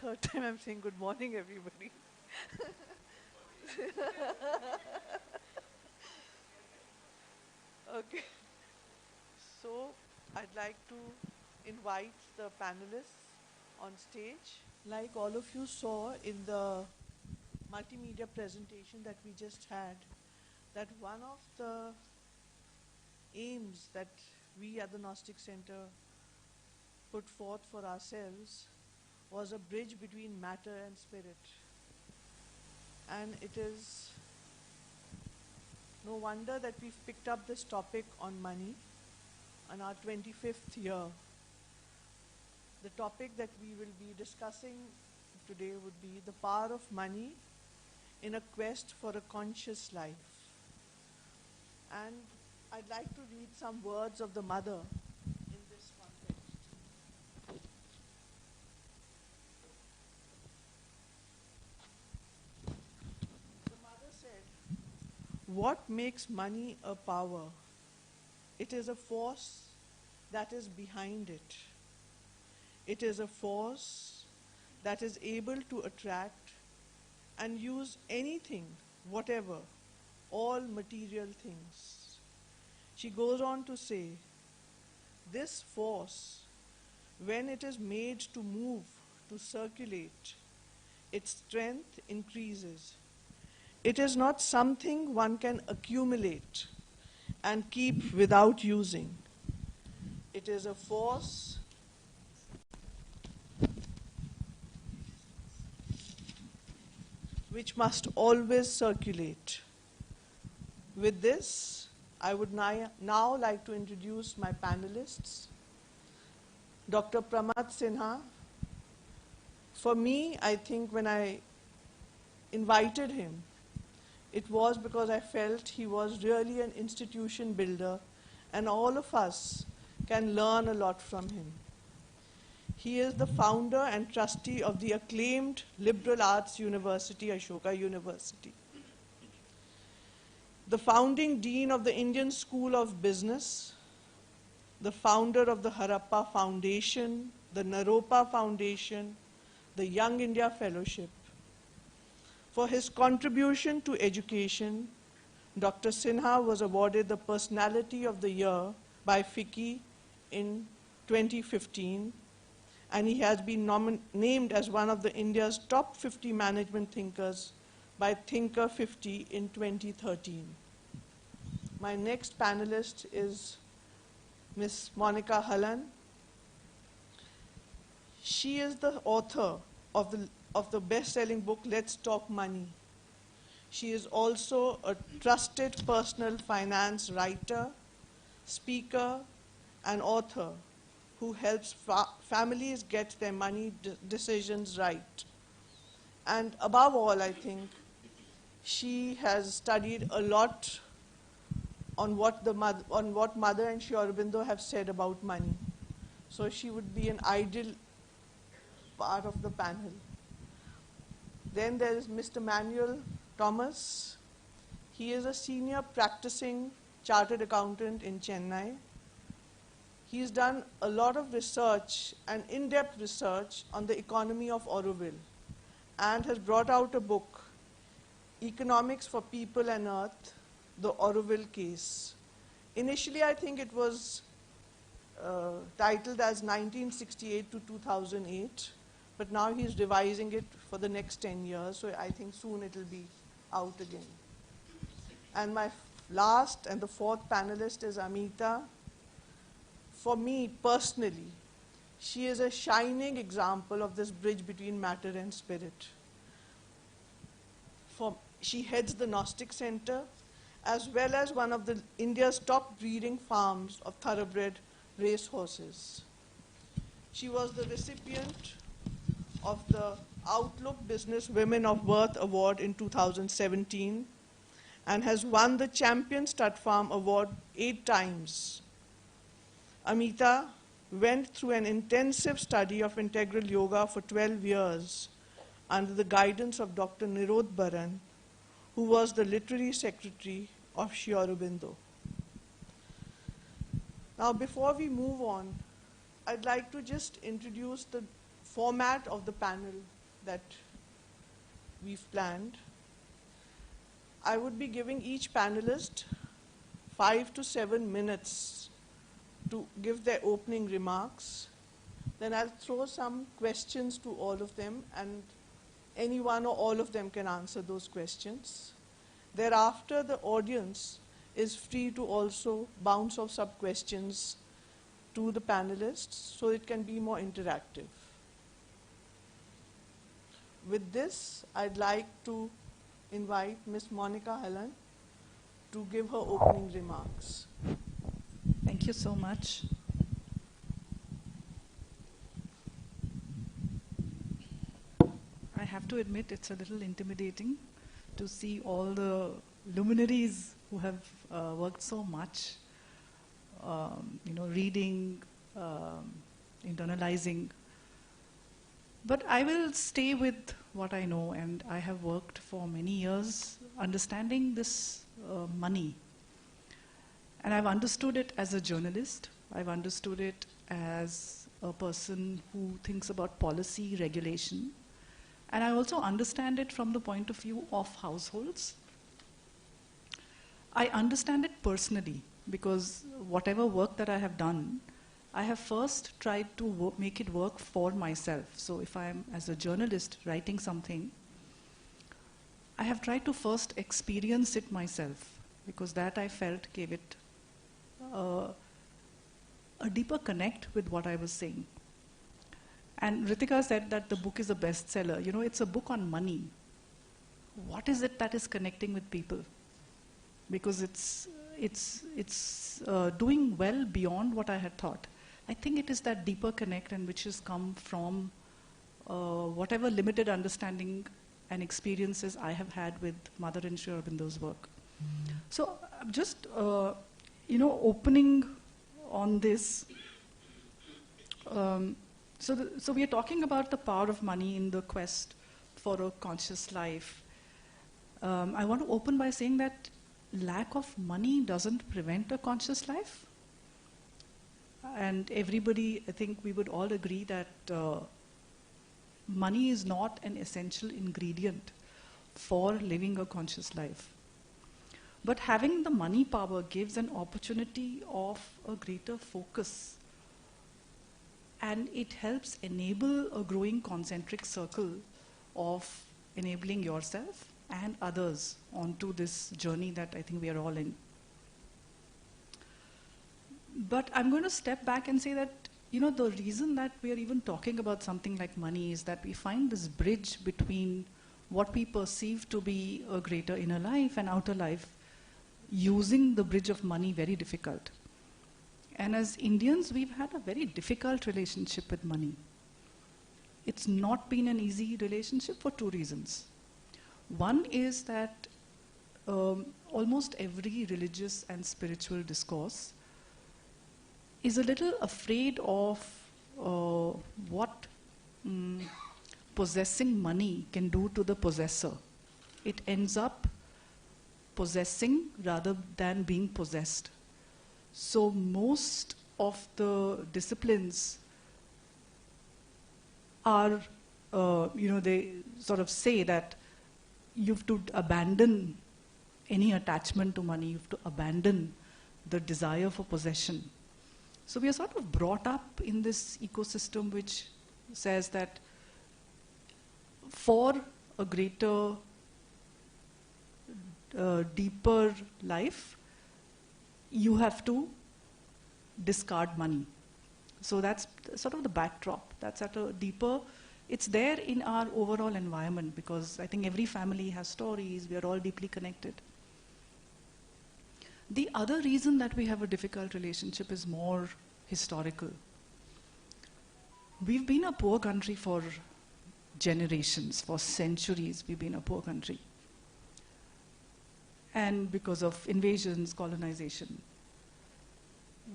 third time I'm saying good morning, everybody. Okay. So, I'd like to invite the panelists on stage. Like all of you saw in the multimedia presentation that we just had, that one of the aims that we at the Gnostic Center put forth for ourselves was a bridge between matter and spirit. And it is no wonder that we've picked up this topic on money on our 25th year. The topic that we will be discussing today would be the power of money in a quest for a conscious life. And I'd like to read some words of the mother in this context. The mother said, "What makes money a power? It is a force that is behind it. It is a force that is able to attract and use anything, whatever, all material things." She goes on to say, this force, when it is made to move, to circulate, its strength increases. It is not something one can accumulate and keep without using. It is a force which must always circulate. With this, I would now like to introduce my panelists. Dr. Pramath Sinha. For me, I think when I invited him, it was because I felt he was really an institution builder, and all of us can learn a lot from him. He is the founder and trustee of the acclaimed liberal arts university, Ashoka University. The founding dean of the Indian School of Business, the founder of the Harappa Foundation, the Naropa Foundation, the Young India Fellowship. For his contribution to education, Dr. Sinha was awarded the Personality of the Year by FICCI in 2015, and he has been named as one of the India's top 50 management thinkers by Thinker 50 in 2013. My next panelist is Ms. Monica Halan. She is the author of the best-selling book, Let's Talk Money. She is also a trusted personal finance writer, speaker, and author who helps families get their money decisions right. And above all, I think, she has studied a lot on what Mother and Sri Aurobindo have said about money. So she would be an ideal part of the panel. Then there is Mr. Manuel Thomas. He is a senior practicing chartered accountant in Chennai. He's done a lot of research and in-depth research on the economy of Auroville and has brought out a book, Economics for People and Earth, the Auroville Case. Initially, I think it was titled as 1968 to 2008, but now he's revising it for the next 10 years, so I think soon it will be out again. And my last and the fourth panelist is Ameeta. For me, personally, she is a shining example of this bridge between matter and spirit. She heads the Gnostic Center, as well as one of India's top breeding farms of thoroughbred racehorses. She was the recipient of the Outlook Business Women of Worth Award in 2017 and has won the Champion Stud Farm Award 8 times. Ameeta went through an intensive study of integral yoga for 12 years under the guidance of Dr. Nirod Baran, who was the literary secretary of Sri Aurobindo. Now, before we move on, I'd like to just introduce the format of the panel that we've planned. I would be giving each panelist 5 to 7 minutes to give their opening remarks. Then I'll throw some questions to all of them, and any one or all of them can answer those questions. Thereafter, the audience is free to also bounce off sub-questions to the panelists, so it can be more interactive. With this, I'd like to invite Ms. Monica Halan to give her opening remarks. Thank you so much. I have to admit it's a little intimidating to see all the luminaries who have worked so much, reading, internalizing. But I will stay with what I know, and I have worked for many years understanding this money. And I've understood it as a journalist. I've understood it as a person who thinks about policy, regulation. And I also understand it from the point of view of households. I understand it personally because whatever work that I have done, I have first tried to make it work for myself. So if I'm, as a journalist, writing something, I have tried to first experience it myself, because that I felt gave it a deeper connect with what I was saying. And Ritika said that the book is a bestseller. You know, it's a book on money. What is it that is connecting with people? Because it's doing well beyond what I had thought. I think it is that deeper connect, and which has come from whatever limited understanding and experiences I have had with Mother and Sri Aurobindo's work. So just, opening on this. So we are talking about the power of money in the quest for a conscious life. I want to open by saying that lack of money doesn't prevent a conscious life. And everybody, I think we would all agree that money is not an essential ingredient for living a conscious life. But having the money power gives an opportunity of a greater focus, and it helps enable a growing concentric circle of enabling yourself and others onto this journey that I think we are all in. But I'm going to step back and say that, the reason that we are even talking about something like money is that we find this bridge between what we perceive to be a greater inner life and outer life, using the bridge of money very difficult. And as Indians, we've had a very difficult relationship with money. It's not been an easy relationship for two reasons. One is that almost every religious and spiritual discourse is a little afraid of what possessing money can do to the possessor. It ends up possessing rather than being possessed. So most of the disciplines are, they sort of say that you have to abandon any attachment to money, you have to abandon the desire for possession. So we are sort of brought up in this ecosystem which says that for a greater, deeper life, you have to discard money. So that's sort of the backdrop. That's at a deeper, it's there in our overall environment, because I think every family has stories, we are all deeply connected. The other reason that we have a difficult relationship is more historical. We've been a poor country for generations, for centuries we've been a poor country. And because of invasions, colonization.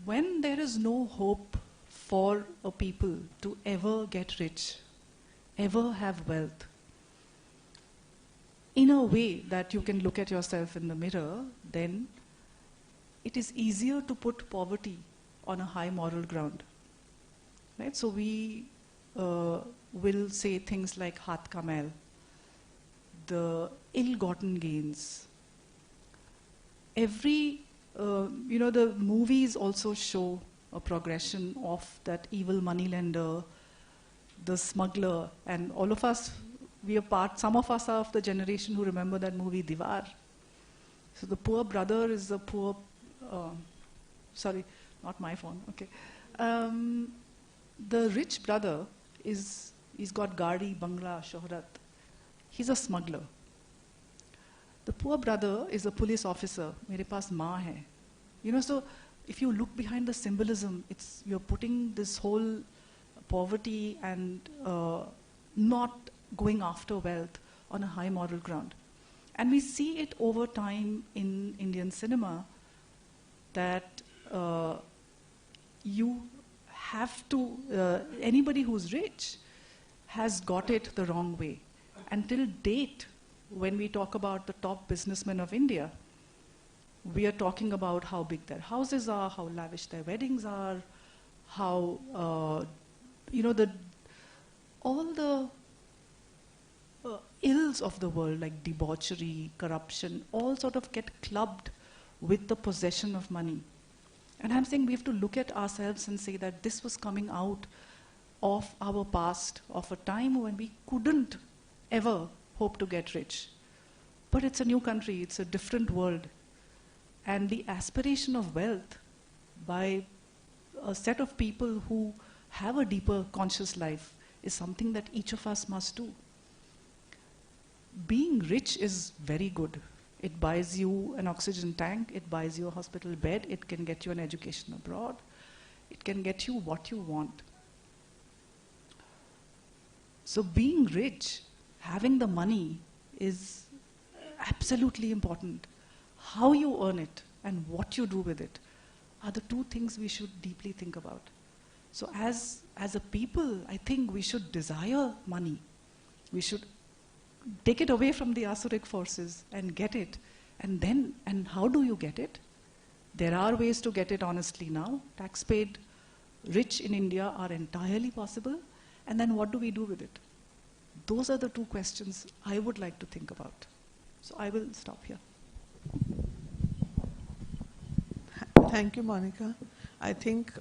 When there is no hope for a people to ever get rich, ever have wealth, in a way that you can look at yourself in the mirror, then it is easier to put poverty on a high moral ground. Right? So we will say things like Hat Kamel, the ill-gotten gains. Every, the movies also show a progression of that evil moneylender, the smuggler, and all of us, some of us are of the generation who remember that movie Diwar. So the poor brother is the poor, sorry, not my phone, okay. The rich brother he's got Gadi, Bangla, Shohrat. He's a smuggler. The poor brother is a police officer. Mere paas maa hai. So if you look behind the symbolism, you're putting this whole poverty and not going after wealth on a high moral ground. And we see it over time in Indian cinema that you have to, anybody who's rich has got it the wrong way. Until date, when we talk about the top businessmen of India, we are talking about how big their houses are, how lavish their weddings are, how, all the ills of the world, like debauchery, corruption, all sort of get clubbed with the possession of money. And I'm saying we have to look at ourselves and say that this was coming out of our past, of a time when we couldn't ever hope to get rich. But it's a new country, it's a different world. And the aspiration of wealth by a set of people who have a deeper conscious life is something that each of us must do. Being rich is very good. It buys you an oxygen tank, it buys you a hospital bed, it can get you an education abroad, it can get you what you want. So being rich, having the money is absolutely important. How you earn it and what you do with it are the two things we should deeply think about. So as a people, I think we should desire money. We should take it away from the asuric forces and get it. And how do you get it? There are ways to get it honestly now. Tax-paid rich in India are entirely possible. And then what do we do with it? Those are the two questions I would like to think about. So I will stop here. Thank you, Monica. I think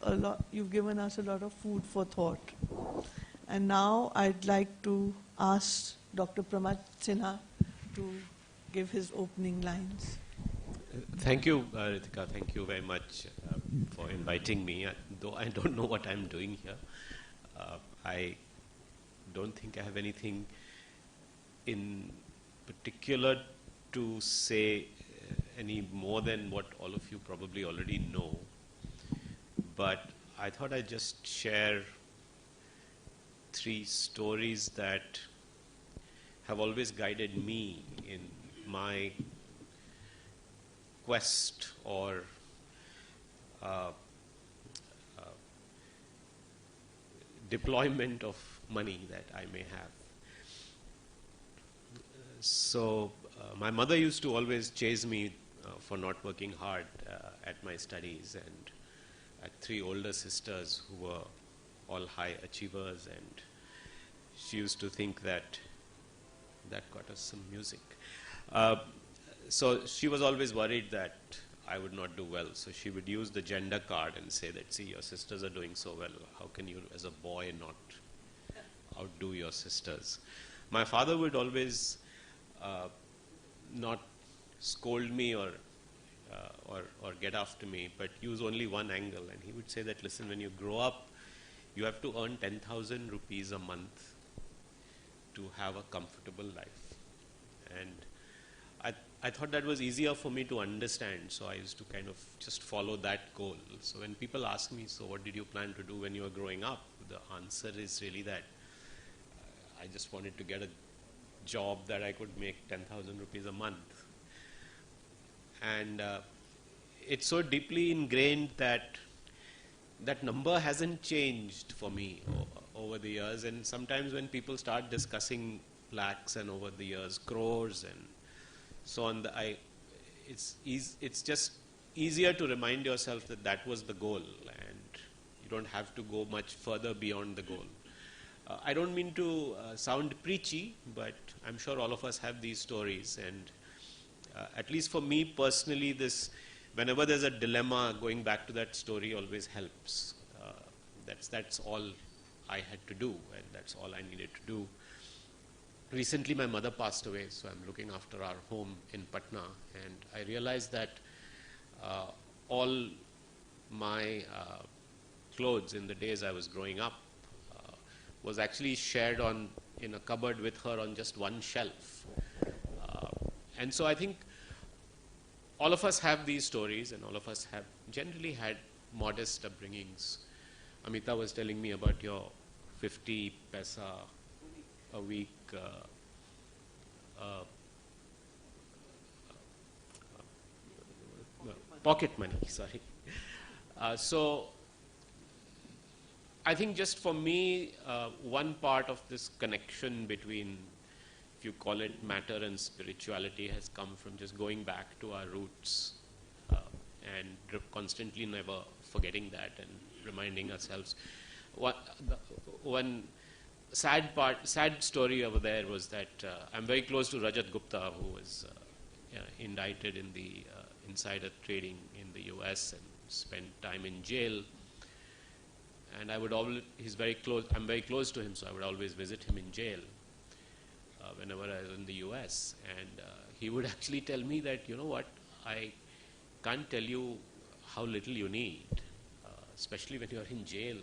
you've given us a lot of food for thought. And now I'd like to ask Dr. Pramath Sinha to give his opening lines. Thank you, Ritika. Thank you very much for inviting me. Though I don't know what I'm doing here. I don't think I have anything in particular to say any more than what all of you probably already know. But I thought I'd just share 3 stories that have always guided me in my quest or deployment of money that I may have. So my mother used to always chase me for not working hard at my studies, and I had 3 older sisters who were all high achievers, and she used to think that got us some music. So she was always worried that I would not do well. So she would use the gender card and say that, see, your sisters are doing so well. How can you, as a boy, not outdo your sisters? My father would always not scold me or get after me, but use only one angle. And he would say that, listen, when you grow up, you have to earn 10,000 rupees a month to have a comfortable life. And I thought that was easier for me to understand, so I used to kind of just follow that goal. So when people ask me, so what did you plan to do when you were growing up? The answer is really that I just wanted to get a job that I could make 10,000 rupees a month. And it's so deeply ingrained that that number hasn't changed for me over the years. And sometimes when people start discussing lakhs and over the years crores and so on, it's just easier to remind yourself that that was the goal, and you don't have to go much further beyond the goal. I don't mean to sound preachy, but I'm sure all of us have these stories. And at least for me personally, whenever there's a dilemma, going back to that story always helps. That's all I had to do, and that's all I needed to do. Recently, my mother passed away, so I'm looking after our home in Patna, and I realized that all my clothes in the days I was growing up was actually shared in a cupboard with her on just one shelf. And so I think all of us have these stories, and all of us have generally had modest upbringings. Ameeta was telling me about your 50 paisa a week pocket money, sorry. So I think just for me, one part of this connection between, if you call it matter and spirituality, has come from just going back to our roots and constantly never forgetting that and reminding ourselves. One sad story over there was that I'm very close to Rajat Gupta, who was indicted in the insider trading in the US and spent time in jail. And he's very close. I'm very close to him, so I would always visit him in jail whenever I was in the US. And he would actually tell me that, you know what, I can't tell you how little you need, especially when you're in jail.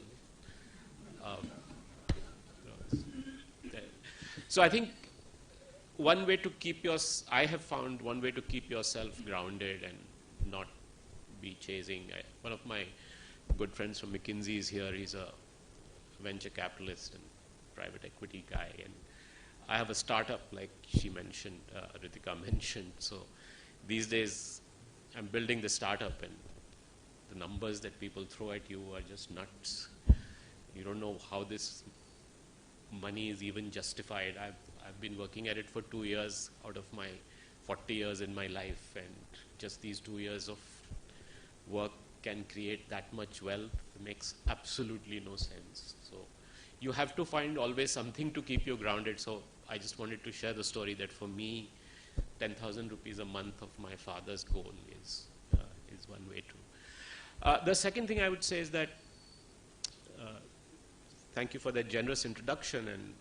So I think I have found one way to keep yourself grounded and not be chasing. One of my good friends from McKinsey is here. He's a venture capitalist and private equity guy, and I have a startup, like she mentioned, Ritika mentioned. So these days I'm building the startup, and the numbers that people throw at you are just nuts. You don't know how this money is even justified. I've been working at it for 2 years out of my 40 years in my life, and just these 2 years of work can create that much wealth. It makes absolutely no sense. So you have to find always something to keep you grounded. So I just wanted to share the story that for me, 10,000 rupees a month of my father's goal is one way to. The second thing I would say is that thank you for that generous introduction, and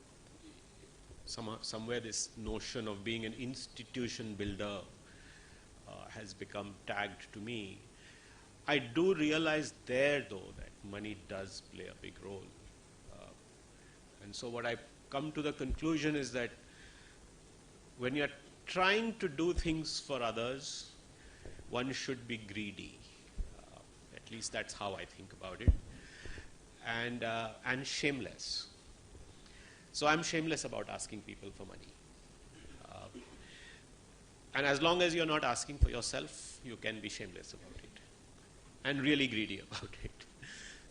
somewhere this notion of being an institution builder has become tagged to me. I do realize there, though, that money does play a big role. And so what I come to the conclusion is that when you're trying to do things for others, one should be greedy. At least that's how I think about it. And shameless. So I'm shameless about asking people for money. And as long as you're not asking for yourself, you can be shameless about it and really greedy about it.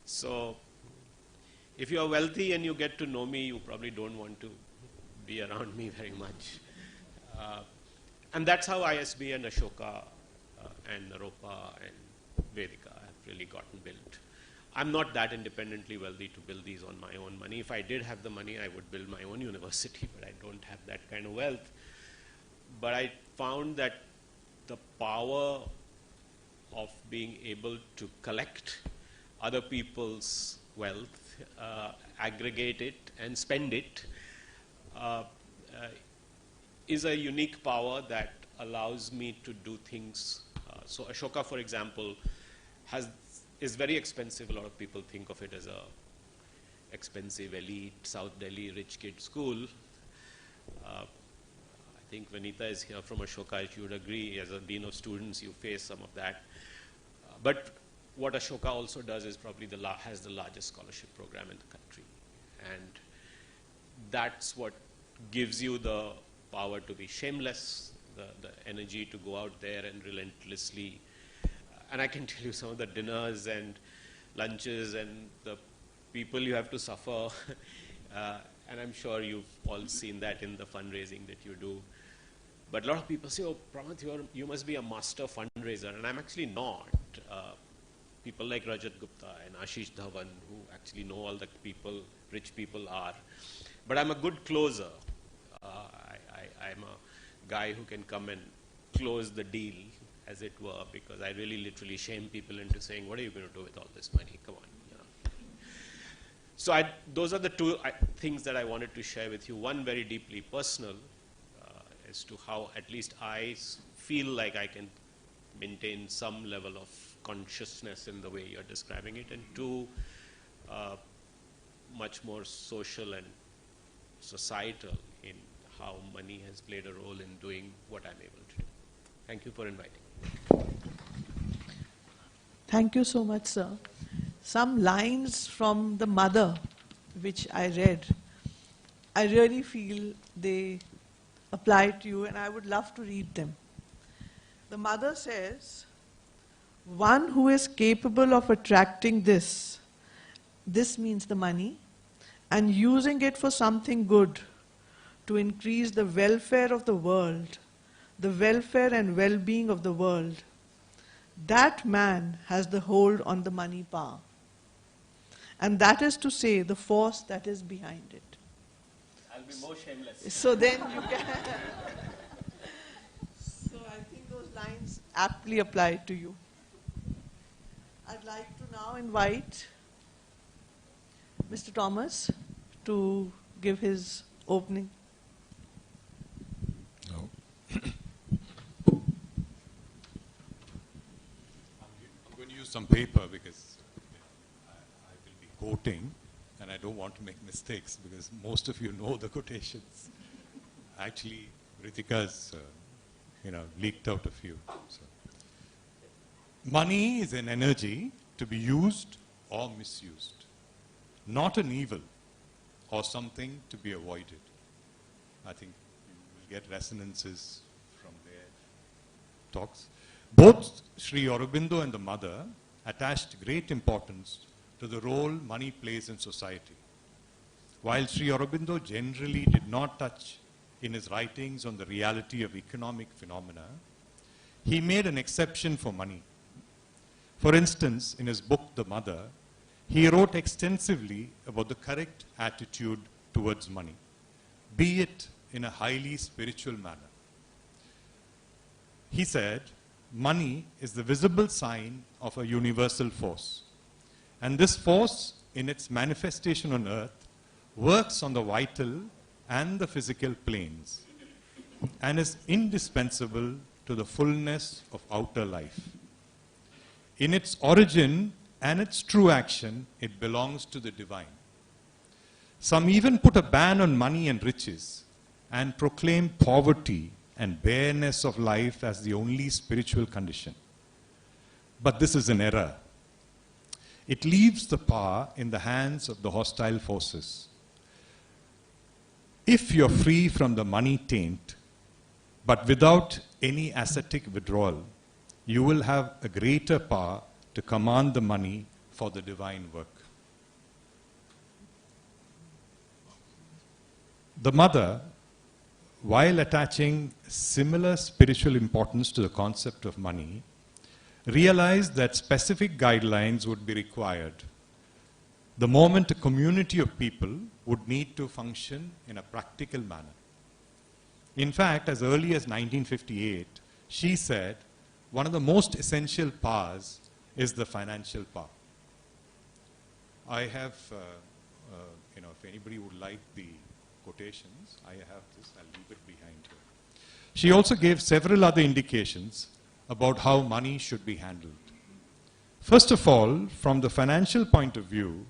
So if you're wealthy and you get to know me, you probably don't want to be around me very much. And that's how ISB and Ashoka and Naropa and Vedika have really gotten built. I'm not that independently wealthy to build these on my own money. If I did have the money, I would build my own university, but I don't have that kind of wealth. But I found that the power of being able to collect other people's wealth, aggregate it and spend it, is a unique power that allows me to do things. So Ashoka, for example, is very expensive. A lot of people think of it as a expensive elite South Delhi rich kid school. I think Vanita is here from Ashoka. She would agree, as a dean of students, you face some of that. But what Ashoka also does is probably has the largest scholarship program in the country. And that's what gives you the power to be shameless, the energy to go out there and relentlessly. And I can tell you some of the dinners and lunches and the people you have to suffer. And I'm sure you've all seen that in the fundraising that you do. But a lot of people say, oh, Pramath, you must be a master fundraiser. And I'm actually not. people like Rajat Gupta and Ashish Dhawan, who actually know all the people, rich people are. But I'm a good closer. I'm a guy who can come and close the deal, as it were, because I really literally shame people into saying, what are you going to do with all this money? Come on. You know. So those are the two things that I wanted to share with you. One very deeply personal, as to how at least I feel like I can maintain some level of consciousness in the way you're describing it, and two, much more social and societal in how money has played a role in doing what I'm able to do. Thank you for inviting me. Thank you so much, sir. Some lines from the mother, which I read, I really feel they apply to you, and I would love to read them. The mother says, one who is capable of attracting this means the money, and using it for something good to increase the welfare of the world, the welfare and well-being of the world, that man has the hold on the money power. And that is to say, the force that is behind it. I'll be more shameless. So then you can... So I think those lines aptly apply to you. I'd like to now invite Mr. Thomas to give his opening. No. I'm going to use some paper because I will be quoting, and I don't want to make mistakes because most of you know the quotations. Actually, Ritika's leaked out a few. So. Money is an energy to be used or misused, not an evil or something to be avoided. I think you will get resonances from their talks. Both Sri Aurobindo and the mother attached great importance to the role money plays in society. While Sri Aurobindo generally did not touch in his writings on the reality of economic phenomena, he made an exception for money. For instance, in his book, The Mother, he wrote extensively about the correct attitude towards money, be it in a highly spiritual manner. He said, money is the visible sign of a universal force. And this force, in its manifestation on earth, works on the vital and the physical planes and is indispensable to the fullness of outer life. In its origin and its true action, it belongs to the divine. Some even put a ban on money and riches and proclaim poverty and bareness of life as the only spiritual condition. But this is an error. It leaves the power in the hands of the hostile forces. If you're free from the money taint, but without any ascetic withdrawal, you will have a greater power to command the money for the divine work. The mother, while attaching similar spiritual importance to the concept of money, realized that specific guidelines would be required the moment a community of people would need to function in a practical manner. In fact, as early as 1958, she said, one of the most essential powers is the financial power. I have, if anybody would like the quotations, I have this, I'll leave it behind here. She also gave several other indications about how money should be handled. First of all, from the financial point of view,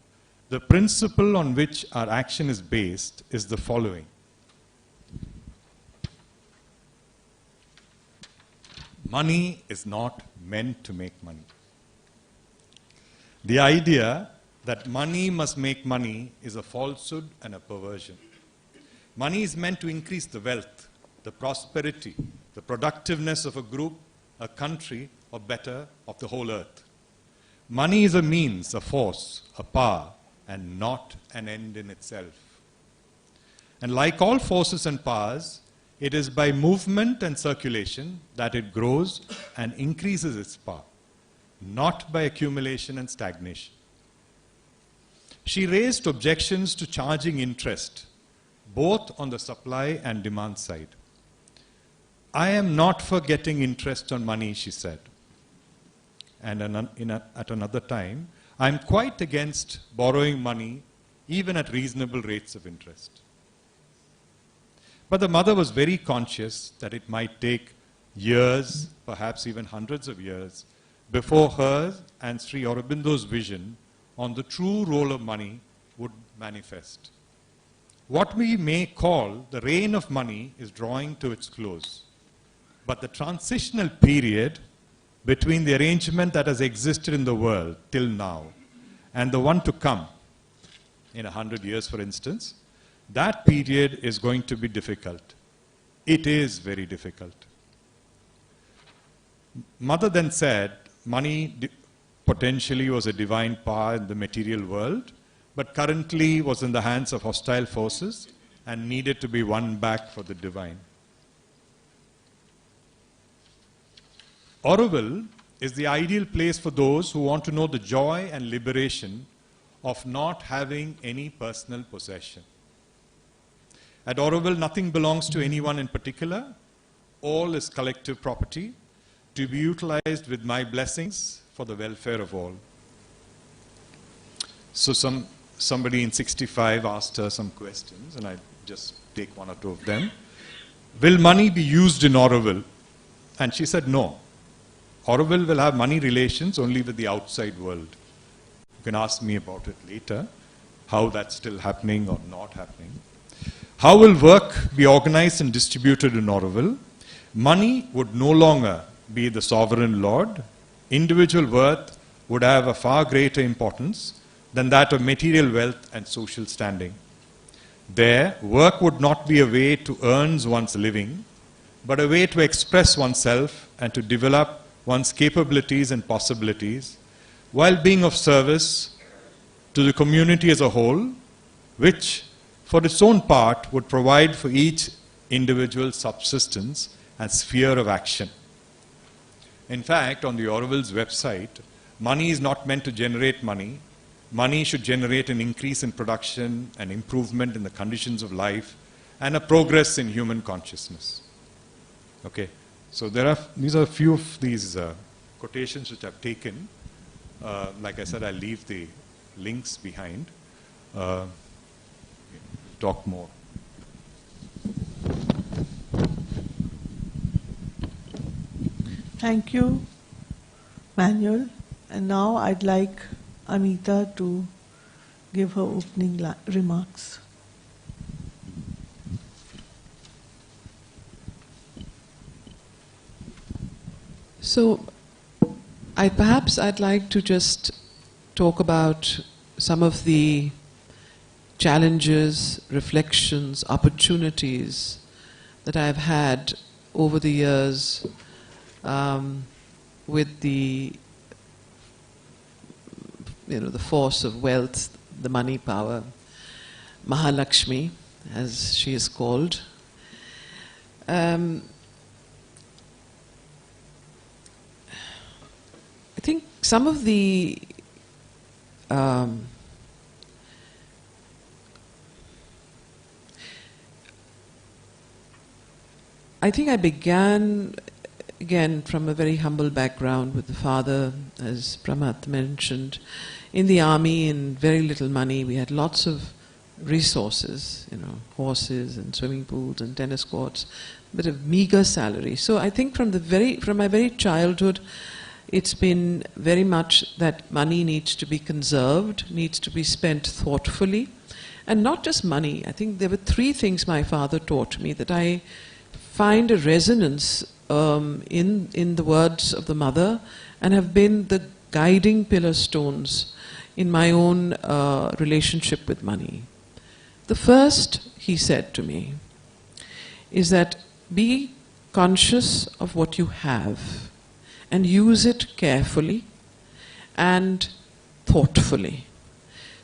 the principle on which our action is based is the following. Money is not meant to make money. The idea that money must make money is a falsehood and a perversion. Money is meant to increase the wealth, the prosperity, the productiveness of a group, a country, or better, of the whole earth. Money is a means, a force, a power, and not an end in itself. And like all forces and powers, it is by movement and circulation that it grows and increases its power. not by accumulation and stagnation. She raised objections to charging interest, both on the supply and demand side. I am not for getting interest on money, she said. And at another time, I am quite against borrowing money, even at reasonable rates of interest. But the mother was very conscious that it might take years, perhaps even hundreds of years, before her and Sri Aurobindo's vision on the true role of money would manifest. What we may call the reign of money is drawing to its close. But the transitional period between the arrangement that has existed in the world till now and the one to come, in 100 years for instance, that period is going to be difficult. It is very difficult. Mother then said, money potentially was a divine power in the material world, but currently was in the hands of hostile forces and needed to be won back for the divine. Auroville is the ideal place for those who want to know the joy and liberation of not having any personal possession. At Auroville, nothing belongs to anyone in particular. All is collective property to be utilized with my blessings for the welfare of all. So somebody in 65 asked her some questions, and I just take one or two of them. Will money be used in Auroville? And she said no. Auroville will have money relations only with the outside world. You can ask me about it later, how that's still happening or not happening. How will work be organized and distributed in Auroville? Money would no longer be the sovereign lord. Individual worth would have a far greater importance than that of material wealth and social standing. There, work would not be a way to earn one's living, but a way to express oneself and to develop one's capabilities and possibilities, while being of service to the community as a whole, which, for its own part, would provide for each individual's subsistence and sphere of action. In fact, on the Auroville's website, money is not meant to generate money. Money should generate an increase in production, an improvement in the conditions of life, and a progress in human consciousness. Okay, so these are a few of these quotations which I've taken. Like I said, I'll leave the links behind. Talk more. Thank you, Manuel. And now I'd like Ameeta to give her opening remarks. So, I'd like to just talk about some of the challenges, reflections, opportunities that I've had over the years with the force of wealth, the money power, Mahalakshmi, as she is called. I think some of the I think I began, again, from a very humble background with the father, as Pramath mentioned, in the army and very little money. We had lots of resources, horses and swimming pools and tennis courts, but a meager salary. So I think from my very childhood, it's been very much that money needs to be conserved, needs to be spent thoughtfully, and not just money. I think there were three things my father taught me that I find a resonance in the words of the mother and have been the guiding pillar stones in my own relationship with money. The first, he said to me, is that be conscious of what you have and use it carefully and thoughtfully.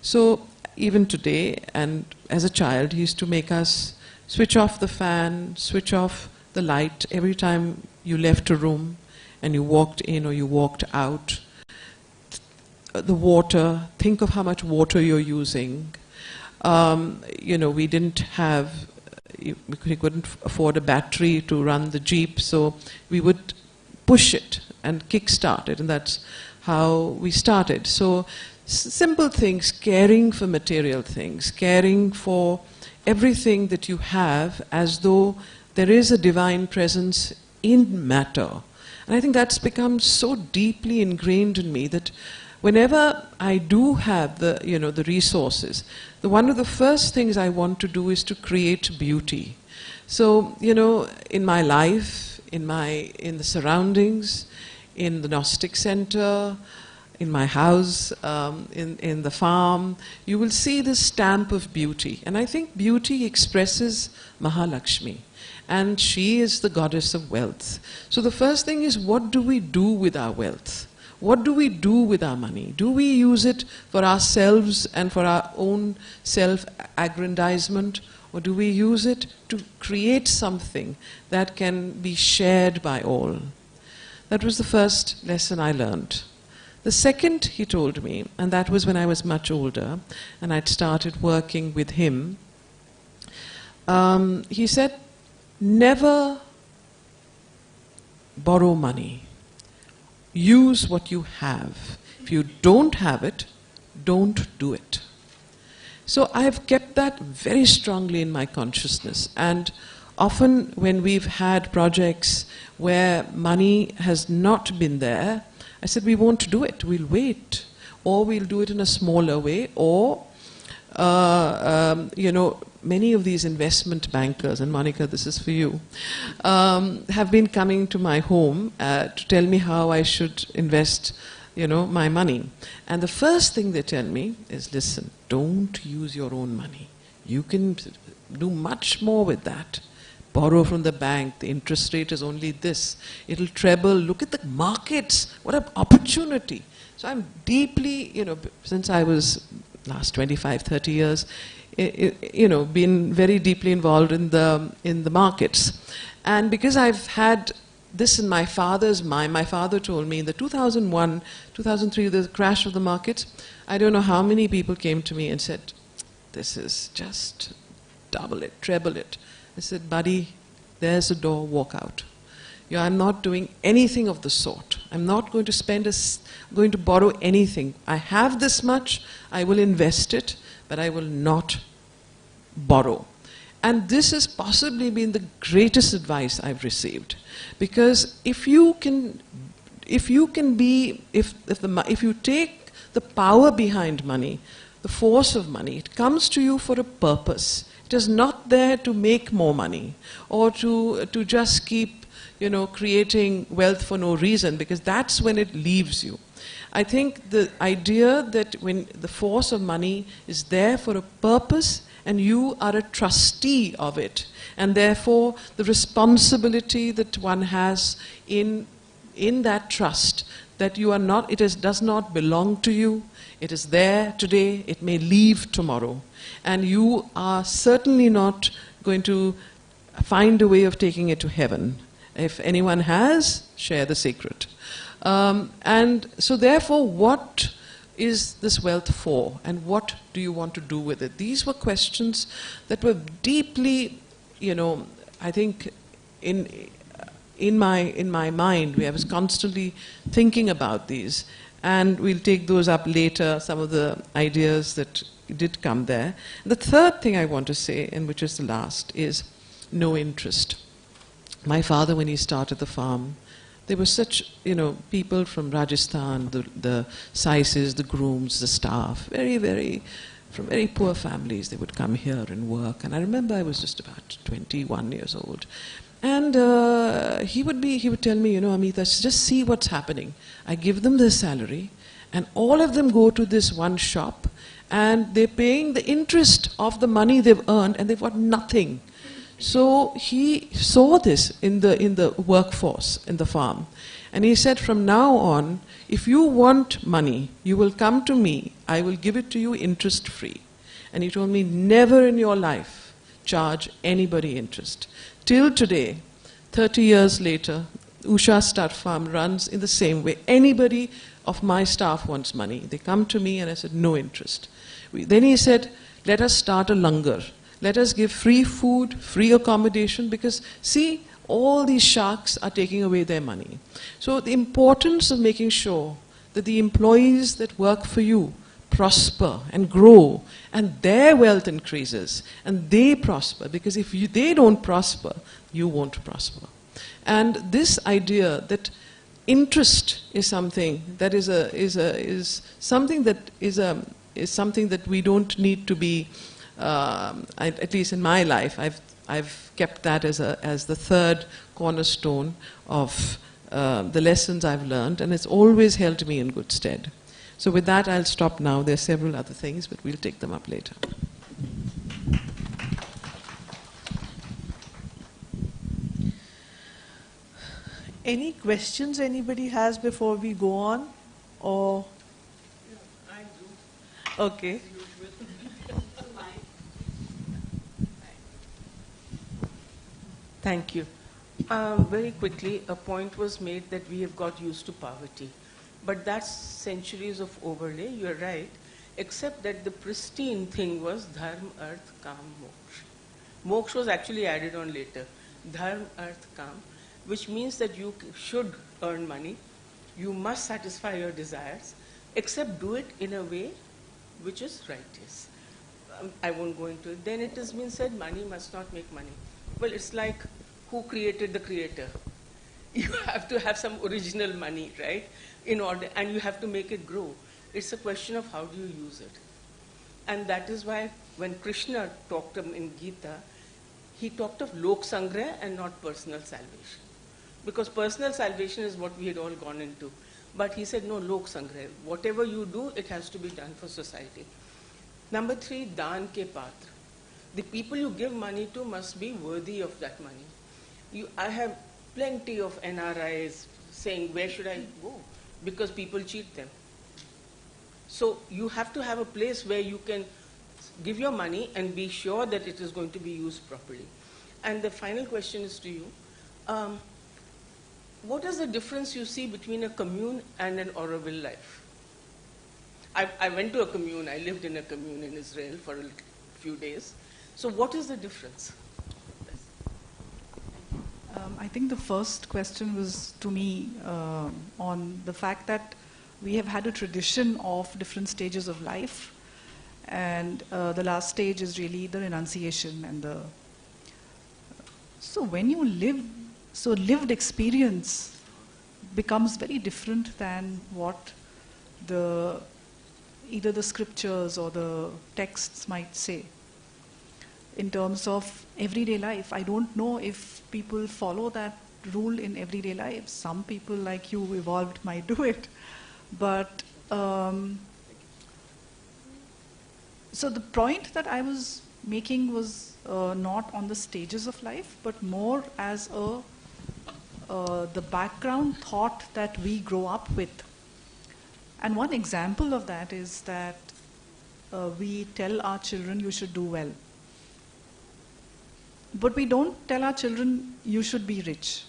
So even today, and as a child, he used to make us switch off the fan, switch off the light every time you left a room and you walked in or you walked out. the water. Think of how much water you're using. We didn't have, we couldn't afford a battery to run the Jeep, so we would push it and kickstart it, and that's how we started. So simple things, caring for material things, caring for everything that you have as though there is a divine presence in matter. And I think that's become so deeply ingrained in me that whenever I do have the resources, one of the first things I want to do is to create beauty. So, in my life, in the surroundings, in the Gnostic center, in my house, in the farm, you will see this stamp of beauty. And I think beauty expresses Mahalakshmi. And she is the goddess of wealth. So the first thing is, what do we do with our wealth? What do we do with our money? Do we use it for ourselves and for our own self-aggrandizement? Or do we use it to create something that can be shared by all? That was the first lesson I learned. The second, he told me, and that was when I was much older, and I'd started working with him, he said, never borrow money. Use what you have. If you don't have it, don't do it. So I've kept that very strongly in my consciousness. And often when we've had projects where money has not been there, I said, we won't do it. We'll wait. Or we'll do it in a smaller way. Or, many of these investment bankers, and Monica, this is for you, have been coming to my home to tell me how I should invest, my money. And the first thing they tell me is, listen, don't use your own money. You can do much more with that. Borrow from the bank, the interest rate is only this. It'll treble. Look at the markets. What an opportunity. So I'm deeply, since I was last 25, 30 years, been very deeply involved in the markets. And because I've had this in my father's mind, my father told me in the 2001, 2003, the crash of the markets, I don't know how many people came to me and said, this is just double it, treble it. I said, buddy, there's a door, walk out. I'm not doing anything of the sort. I'm not going to going to borrow anything. I have this much, I will invest it, but I will not borrow. And this has possibly been the greatest advice I've received. Because if you take the power behind money, the force of money, it comes to you for a purpose. It is not there to make more money or to just keep creating wealth for no reason, because that's when it leaves you. I think the idea that when the force of money is there for a purpose and you are a trustee of it, and therefore the responsibility that one has in that trust, that you are not, does not belong to you, it is there today, it may leave tomorrow, and you are certainly not going to find a way of taking it to heaven. If anyone has, share the secret. And so therefore, what is this wealth for? And what do you want to do with it? These were questions that were deeply, I think in my mind, I was constantly thinking about these. And we'll take those up later, some of the ideas that did come there. The third thing I want to say, and which is the last, is no interest. My father, when he started the farm, there were such, people from Rajasthan, the Saises, the grooms, the staff, from very poor families, they would come here and work. And I remember I was just about 21 years old. And he would tell me, Ameeta, just see what's happening. I give them their salary, and all of them go to this one shop, and they're paying the interest of the money they've earned, and they've got nothing. So he saw this in the workforce, in the farm. And he said, from now on, if you want money, you will come to me. I will give it to you interest-free. And he told me, never in your life charge anybody interest. Till today, 30 years later, Usha Stud Farm runs in the same way. Anybody of my staff wants money. They come to me and I said, no interest. Then he said, let us start a langar. Let us give free food, free accommodation, because see, all these sharks are taking away their money. So the importance of making sure that the employees that work for you prosper and grow, and their wealth increases, and they prosper, because if they don't prosper, you won't prosper. And this idea that interest is something that is something that we don't need to be. At least in my life, I've kept that as the third cornerstone of the lessons I've learned, and it's always held me in good stead. So with that, I'll stop now. There are several other things, but we'll take them up later. Any questions anybody has before we go on? Or I do. Okay. Thank you. Very quickly, a point was made that we have got used to poverty. But that's centuries of overlay, you're right, except that the pristine thing was dharma, arth, kam, moksha. Moksha was actually added on later. Dharma, arth, kam, which means that you should earn money, you must satisfy your desires, except do it in a way which is righteous. I won't go into it. Then it has been said money must not make money. Well, it's like who created the creator? You have to have some original money, right? In order, and you have to make it grow. It's a question of how do you use it. And that is why when Krishna talked in Gita, he talked of lok sangrah and not personal salvation. Because personal salvation is what we had all gone into. But he said, no, lok sangrah. Whatever you do, it has to be done for society. Number 3, daan ke patra. The people you give money to must be worthy of that money. I have plenty of NRIs saying, where should I go? Because people cheat them. So you have to have a place where you can give your money and be sure that it is going to be used properly. And the final question is to you. What is the difference you see between a commune and an Auroville life? I went to a commune. I lived in a commune in Israel for a few days. So what is the difference? I think the first question was to me on the fact that we have had a tradition of different stages of life, and the last stage is really the renunciation and the. So when you live, so lived experience becomes very different than what either the scriptures or the texts might say. In terms of everyday life, I don't know if people follow that rule in everyday life. Some people like you evolved might do it. But, so the point that I was making was not on the stages of life, but more as the background thought that we grow up with. And one example of that is that we tell our children, you should do well. But we don't tell our children, you should be rich.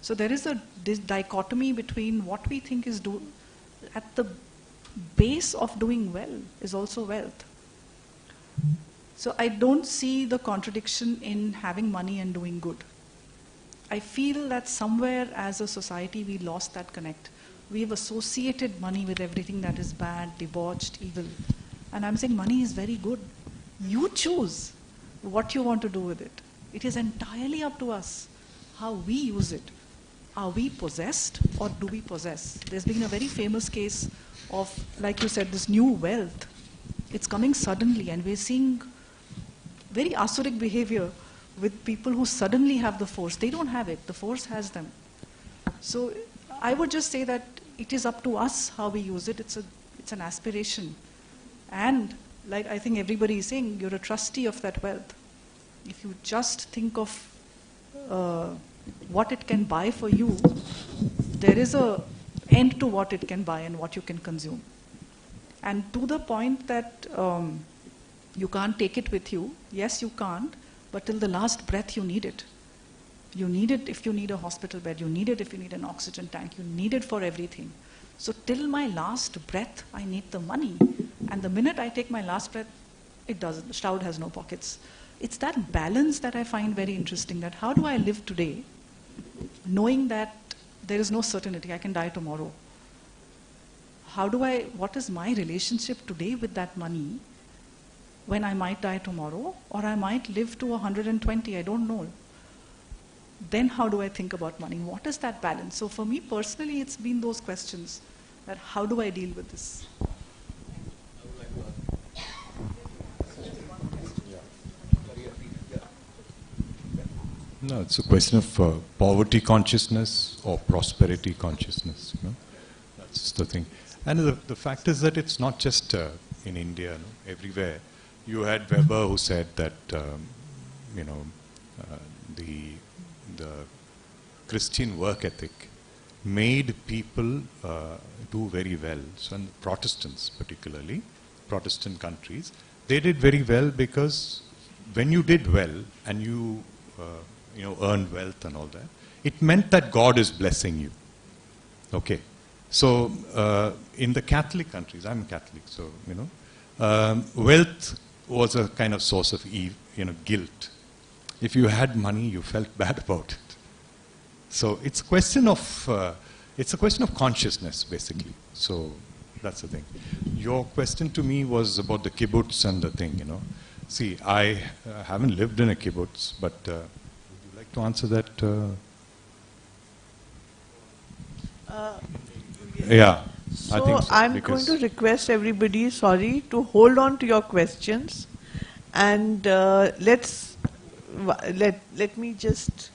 So there is a dichotomy between what we think is at the base of doing well is also wealth. So I don't see the contradiction in having money and doing good. I feel that somewhere as a society we lost that connect. We've associated money with everything that is bad, debauched, evil. And I'm saying money is very good. You choose what you want to do with it. It is entirely up to us how we use it. Are we possessed or do we possess? There's been a very famous case of, like you said, this new wealth. It's coming suddenly, and we're seeing very asuric behavior with people who suddenly have the force. They don't have it. The force has them. So I would just say that it is up to us how we use it. It's an aspiration. And like I think everybody is saying, you're a trustee of that wealth. If you just think of what it can buy for you, there is an end to what it can buy and what you can consume. And to the point that you can't take it with you, yes, you can't, but till the last breath you need it. You need it if you need a hospital bed, you need it if you need an oxygen tank, you need it for everything. So till my last breath, I need the money. And the minute I take my last breath, it doesn't. The shroud has no pockets. It's that balance that I find very interesting, that how do I live today knowing that there is no certainty, I can die tomorrow. What is my relationship today with that money when I might die tomorrow, or I might live to 120, I don't know. Then how do I think about money? What is that balance? So for me personally, it's been those questions, that how do I deal with this? No, it's a question of poverty consciousness or prosperity consciousness. You know? That's the thing. And the fact is that it's not just in India, no? Everywhere. You had Weber who said that, the Christian work ethic made people do very well. So, and Protestants particularly, Protestant countries, they did very well because when you did well and you earned wealth and all that, it meant that God is blessing you. Okay. So, in the Catholic countries, I'm Catholic, so, wealth was a kind of source of guilt. If you had money, you felt bad about it. So, it's a question of consciousness, basically. So, that's the thing. Your question to me was about the kibbutz and the thing, See, I haven't lived in a kibbutz, but would you like to answer that? Yeah, So I think so. I'm going to request everybody, to hold on to your questions, and let me just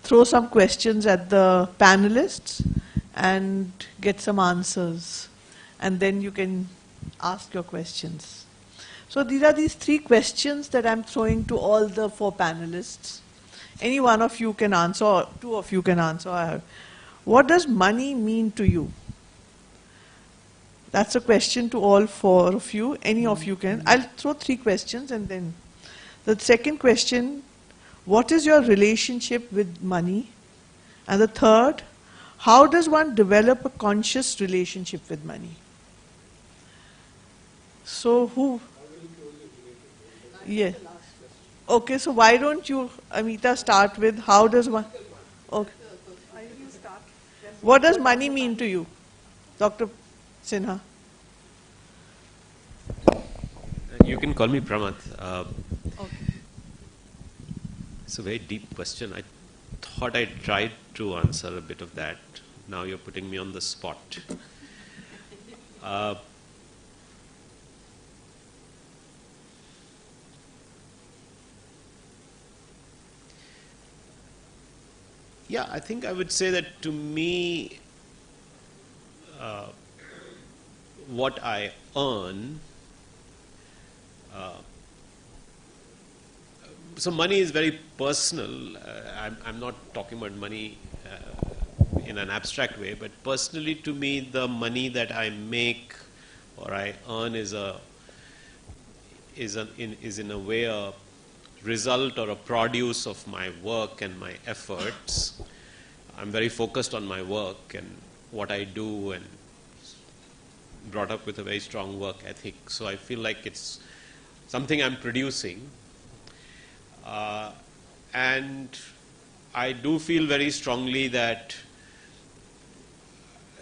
throw some questions at the panelists and get some answers, and then you can ask your questions. So these are these 3 questions that I'm throwing to all the 4 panelists. Any one of you can answer, or 2 of you can answer. What does money mean to you? That's a question to all 4 of you. Any of you can. I'll throw 3 questions, and then the second question, what is your relationship with money? And the third, how does one develop a conscious relationship with money? So who? Yeah. Okay, so why don't you, Ameeta, start with how does one? Okay. What does money mean to you, Dr. Sinha? You can call me Pramath. Okay. It's a very deep question. I thought I tried to answer a bit of that. Now you're putting me on the spot. Yeah, I think I would say that to me, what I earn, so money is very personal. I'm not talking about money in an abstract way, but personally to me, the money that I make or I earn is in a way a result or a produce of my work and my efforts. I'm very focused on my work and what I do, and brought up with a very strong work ethic. So I feel like it's something I'm producing. And I do feel very strongly that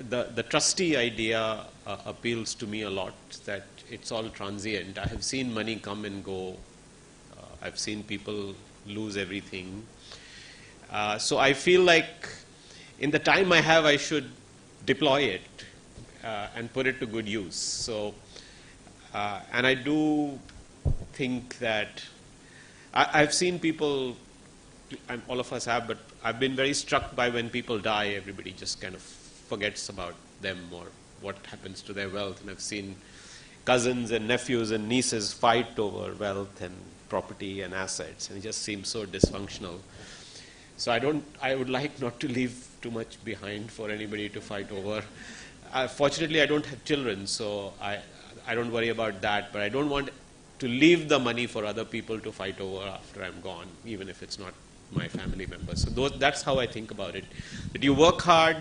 the trustee idea appeals to me a lot, that it's all transient. I have seen money come and go. I've seen people lose everything. So I feel like in the time I have, I should deploy it and put it to good use. So, and I do think that I've seen people, and all of us have, but I've been very struck by when people die, everybody just kind of forgets about them or what happens to their wealth. And I've seen cousins and nephews and nieces fight over wealth and property and assets, and it just seems so dysfunctional. So I would like not to leave too much behind for anybody to fight over. Fortunately, I don't have children, so I don't worry about that, but I don't want to leave the money for other people to fight over after I'm gone, even if it's not my family members. So that's how I think about it. That you work hard,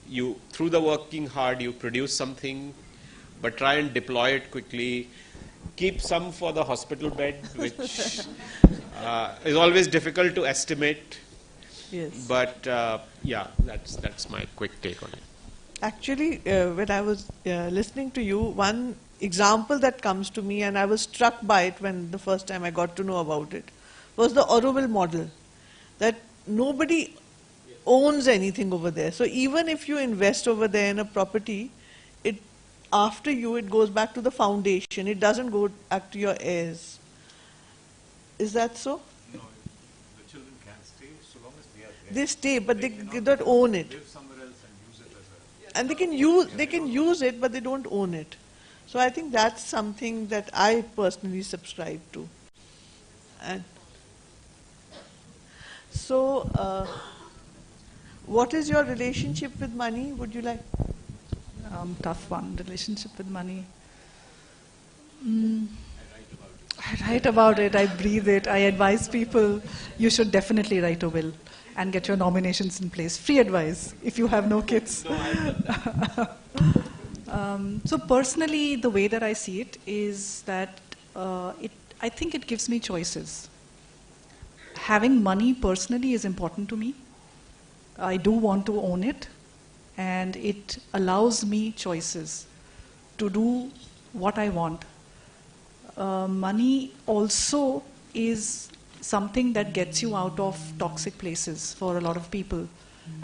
you, through the working hard, you produce something, but try and deploy it quickly. Keep some for the hospital bed, which is always difficult to estimate. Yes. But yeah, that's my quick take on it. Actually, when I was listening to you, one example that comes to me, and I was struck by it when the first time I got to know about it, was the Auroville model. That nobody owns anything over there. So even if you invest over there in a property, it after you it goes back to the foundation. It doesn't go back to your heirs. Is that so? No, the children can stay so long as they are there. They stay, but they don't own it. Live somewhere else and use it as a... And they can use it, but they don't own it. So I think that's something that I personally subscribe to. And so, what is your relationship with money? Would you like? Tough one. Relationship with money. I write about it. I breathe it. I advise people. You should definitely write a will and get your nominations in place. Free advice if you have no kids. So personally, the way that I see it is that I think it gives me choices. Having money personally is important to me. I do want to own it, and it allows me choices to do what I want. Money also is something that gets you out of toxic places for a lot of people.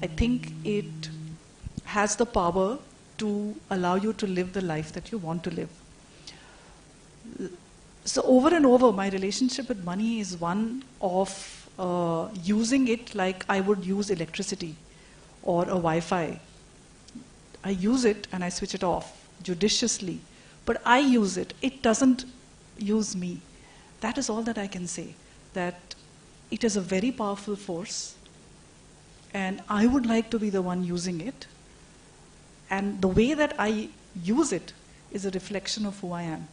I think it has the power to allow you to live the life that you want to live. So over and over, my relationship with money is one of using it like I would use electricity or a Wi-Fi. I use it and I switch it off judiciously, but I use it. It doesn't use me. That is all that I can say, that it is a very powerful force, and I would like to be the one using it. And the way that I use it is a reflection of who I am.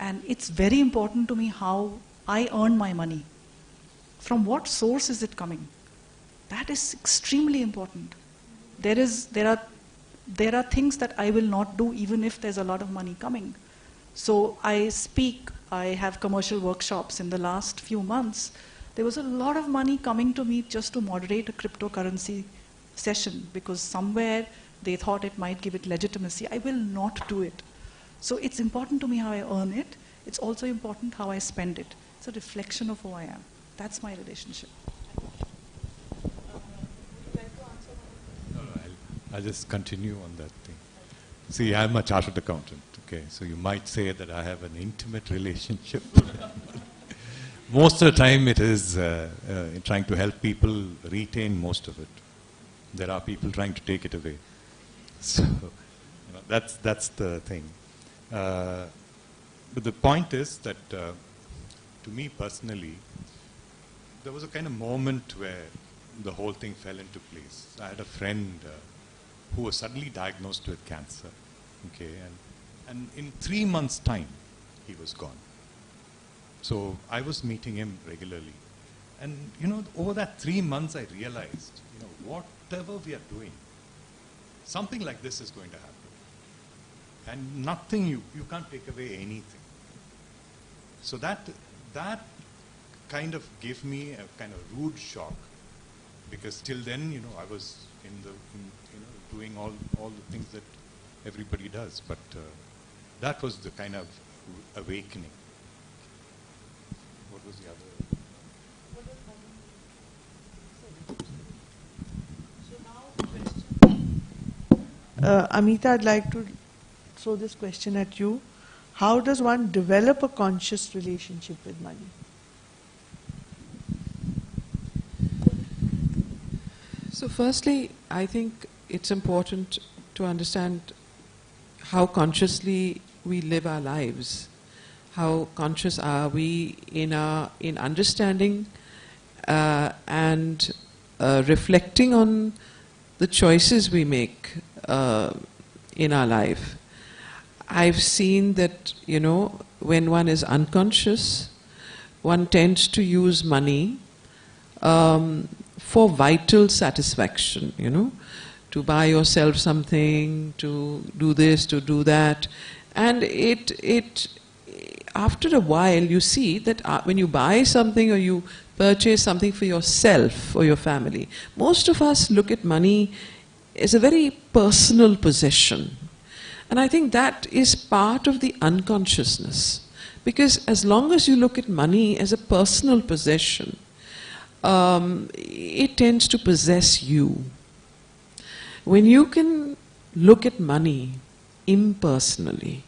And it's very important to me how I earn my money. From what source is it coming? That is extremely important. There are things that I will not do even if there's a lot of money coming. So I have commercial workshops. In the last few months, there was a lot of money coming to me just to moderate a cryptocurrency session because somewhere they thought it might give it legitimacy. I will not do it. So it's important to me how I earn it. It's also important how I spend it. It's a reflection of who I am. That's my relationship. No, I'll just continue on that thing. See, I'm a chartered accountant, okay? So you might say that I have an intimate relationship. Most of the time it is trying to help people retain most of it. There are people trying to take it away. So that's the thing. But the point is that to me personally, there was a kind of moment where the whole thing fell into place. I had a friend who was suddenly diagnosed with cancer, okay, and in 3 months' time, he was gone. So I was meeting him regularly, and over that 3 months, I realized, whatever we are doing, something like this is going to happen, and nothing you can't take away anything. So that kind of gave me a kind of rude shock, because till then, I was doing all the things that everybody does, but that was the kind of awakening. What was the other? Ameeta, I'd like to throw this question at you. How does one develop a conscious relationship with money? So firstly, I think it's important to understand how consciously we live our lives. How conscious are we in understanding and reflecting on the choices we make in our life. I've seen that, when one is unconscious, one tends to use money for vital satisfaction, to buy yourself something, to do this, to do that. And after a while you see that when you buy something or you purchase something for yourself or your family, most of us look at money as a very personal possession. And I think that is part of the unconsciousness. Because as long as you look at money as a personal possession, it tends to possess you. When you can look at money impersonally,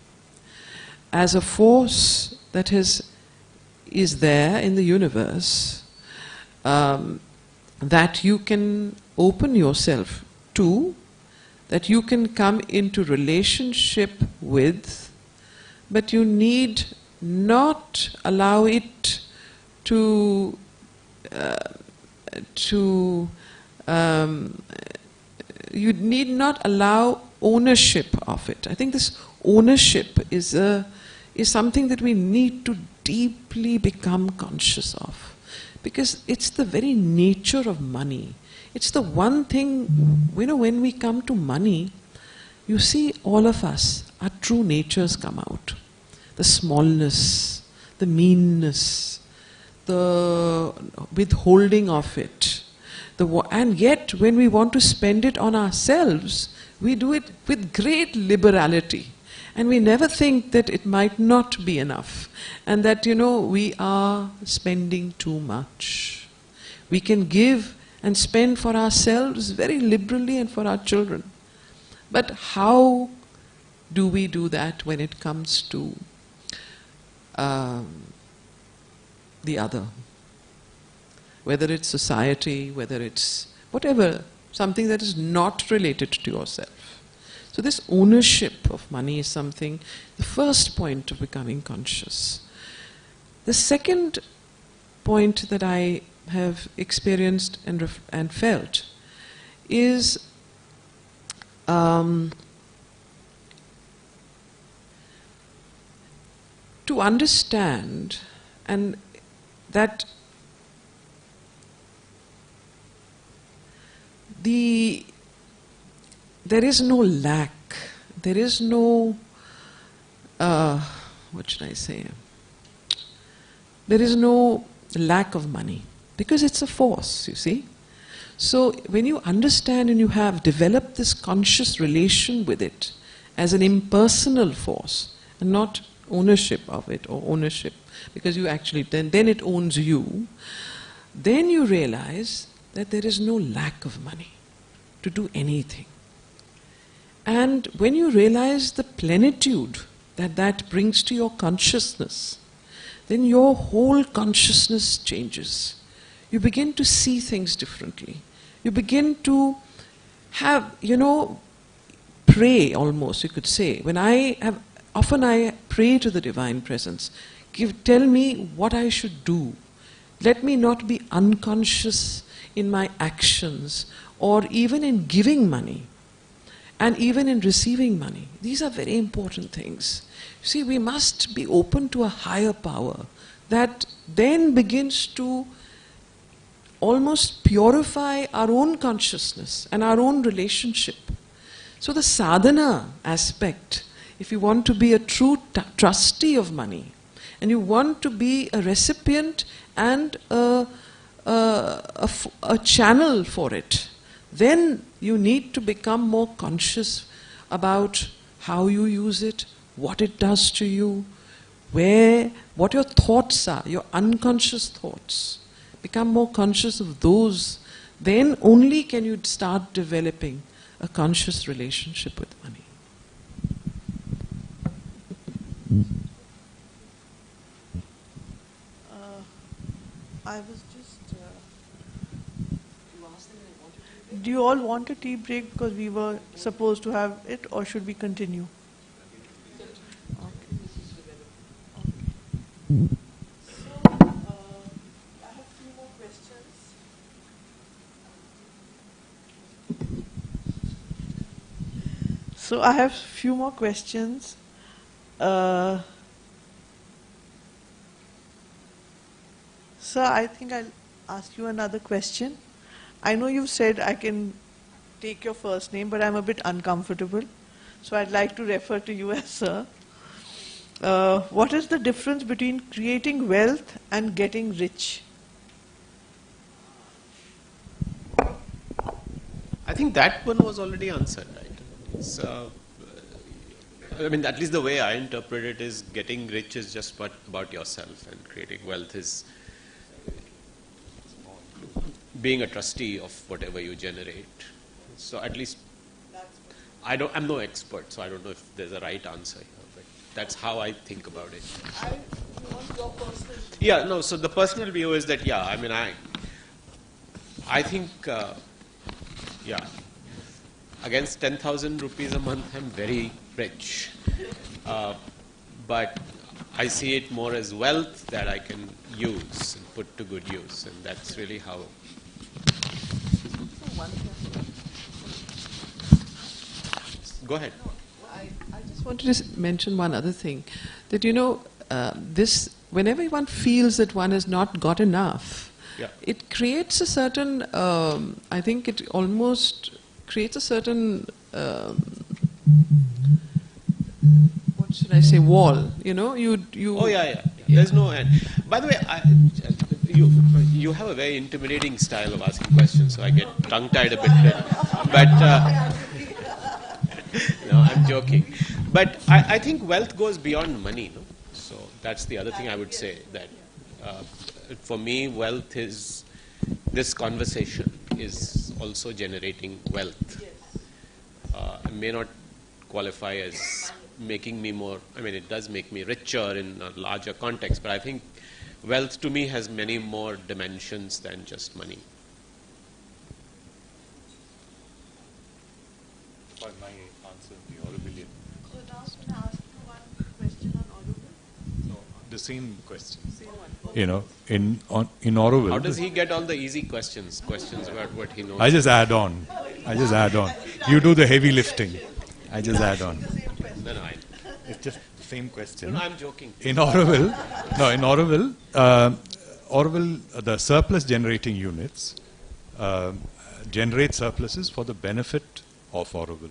as a force that is there in the universe, that you can open yourself to, that you can come into relationship with, but you need not allow it to you need not allow ownership of it. I think this ownership is something that we need to deeply become conscious of, because it's the very nature of money. It's the one thing, when we come to money, you see all of us, our true natures come out. The smallness, the meanness, the withholding of it. And yet, when we want to spend it on ourselves, we do it with great liberality. And we never think that it might not be enough. And that, we are spending too much. We can give and spend for ourselves very liberally and for our children. But how do we do that when it comes to the other? Whether it's society, whether it's whatever, something that is not related to yourself. So this ownership of money is something, the first point of becoming conscious. The second point that I have experienced and felt is to understand and that there is no lack, there is no, what should I say? There is no lack of money, because it's a force, you see. So when you understand and you have developed this conscious relation with it as an impersonal force, and not ownership of it or ownership, because you actually, then it owns you, then you realize that there is no lack of money to do anything. And when you realize the plenitude that brings to your consciousness, then your whole consciousness changes. You begin to see things differently. You begin to have, pray almost, you could say. Often I pray to the Divine Presence, tell me what I should do. Let me not be unconscious in my actions, or even in giving money, and even in receiving money. These are very important things. See, we must be open to a higher power that then begins to almost purify our own consciousness and our own relationship. So the sadhana aspect, if you want to be a true trustee of money, and you want to be a recipient and a channel for it, then you need to become more conscious about how you use it, what it does to you, what your thoughts are, your unconscious thoughts. Become more conscious of those. Then only can you start developing a conscious relationship with money. I was just... do you all want a tea break because we were supposed to have it, or should we continue? Okay. So, I have a few more questions. So I have a few more questions. Sir, I think I'll ask you another question. I know you said I can take your first name, but I'm a bit uncomfortable. So I'd like to refer to you as sir. What is the difference between creating wealth and getting rich? I think that one was already answered, right? It's, I mean, at least the way I interpret it is getting rich is just about yourself, and creating wealth is being a trustee of whatever you generate. So at least I'm no expert, so I don't know if there's a right answer here, but that's how I think about it. You want your personal view? Yeah, no, so the personal view is that, yeah, I mean, I think, yeah, against 10,000 rupees a month, I'm very rich. But I see it more as wealth that I can use and put to good use, and that's really how. Go ahead. I just wanted to mention one other thing, that whenever one feels that one has not got enough, Yeah. it creates a certain, I think it almost creates a certain, what should I say, wall, you Oh, yeah. There's no end. By the way, you have a very intimidating style of asking questions, so I get tongue-tied a bit. But, no, I'm joking. But I think wealth goes beyond money, no? So that's the other thing I would say, that for me, wealth is, this conversation is also generating wealth. It may not qualify as making me more, I mean, it does make me richer in a larger context, but I think wealth to me has many more dimensions than just money. If I may answer the Auroville. So now can I ask you one question on Auroville? No, the same question. In Auroville. How does he get all the easy questions about what he knows? I just add on. You do the heavy lifting. I just add on. No, It's just the same question. no, I'm joking. In Auroville, the surplus generating units generate surpluses for the benefit of Auroville.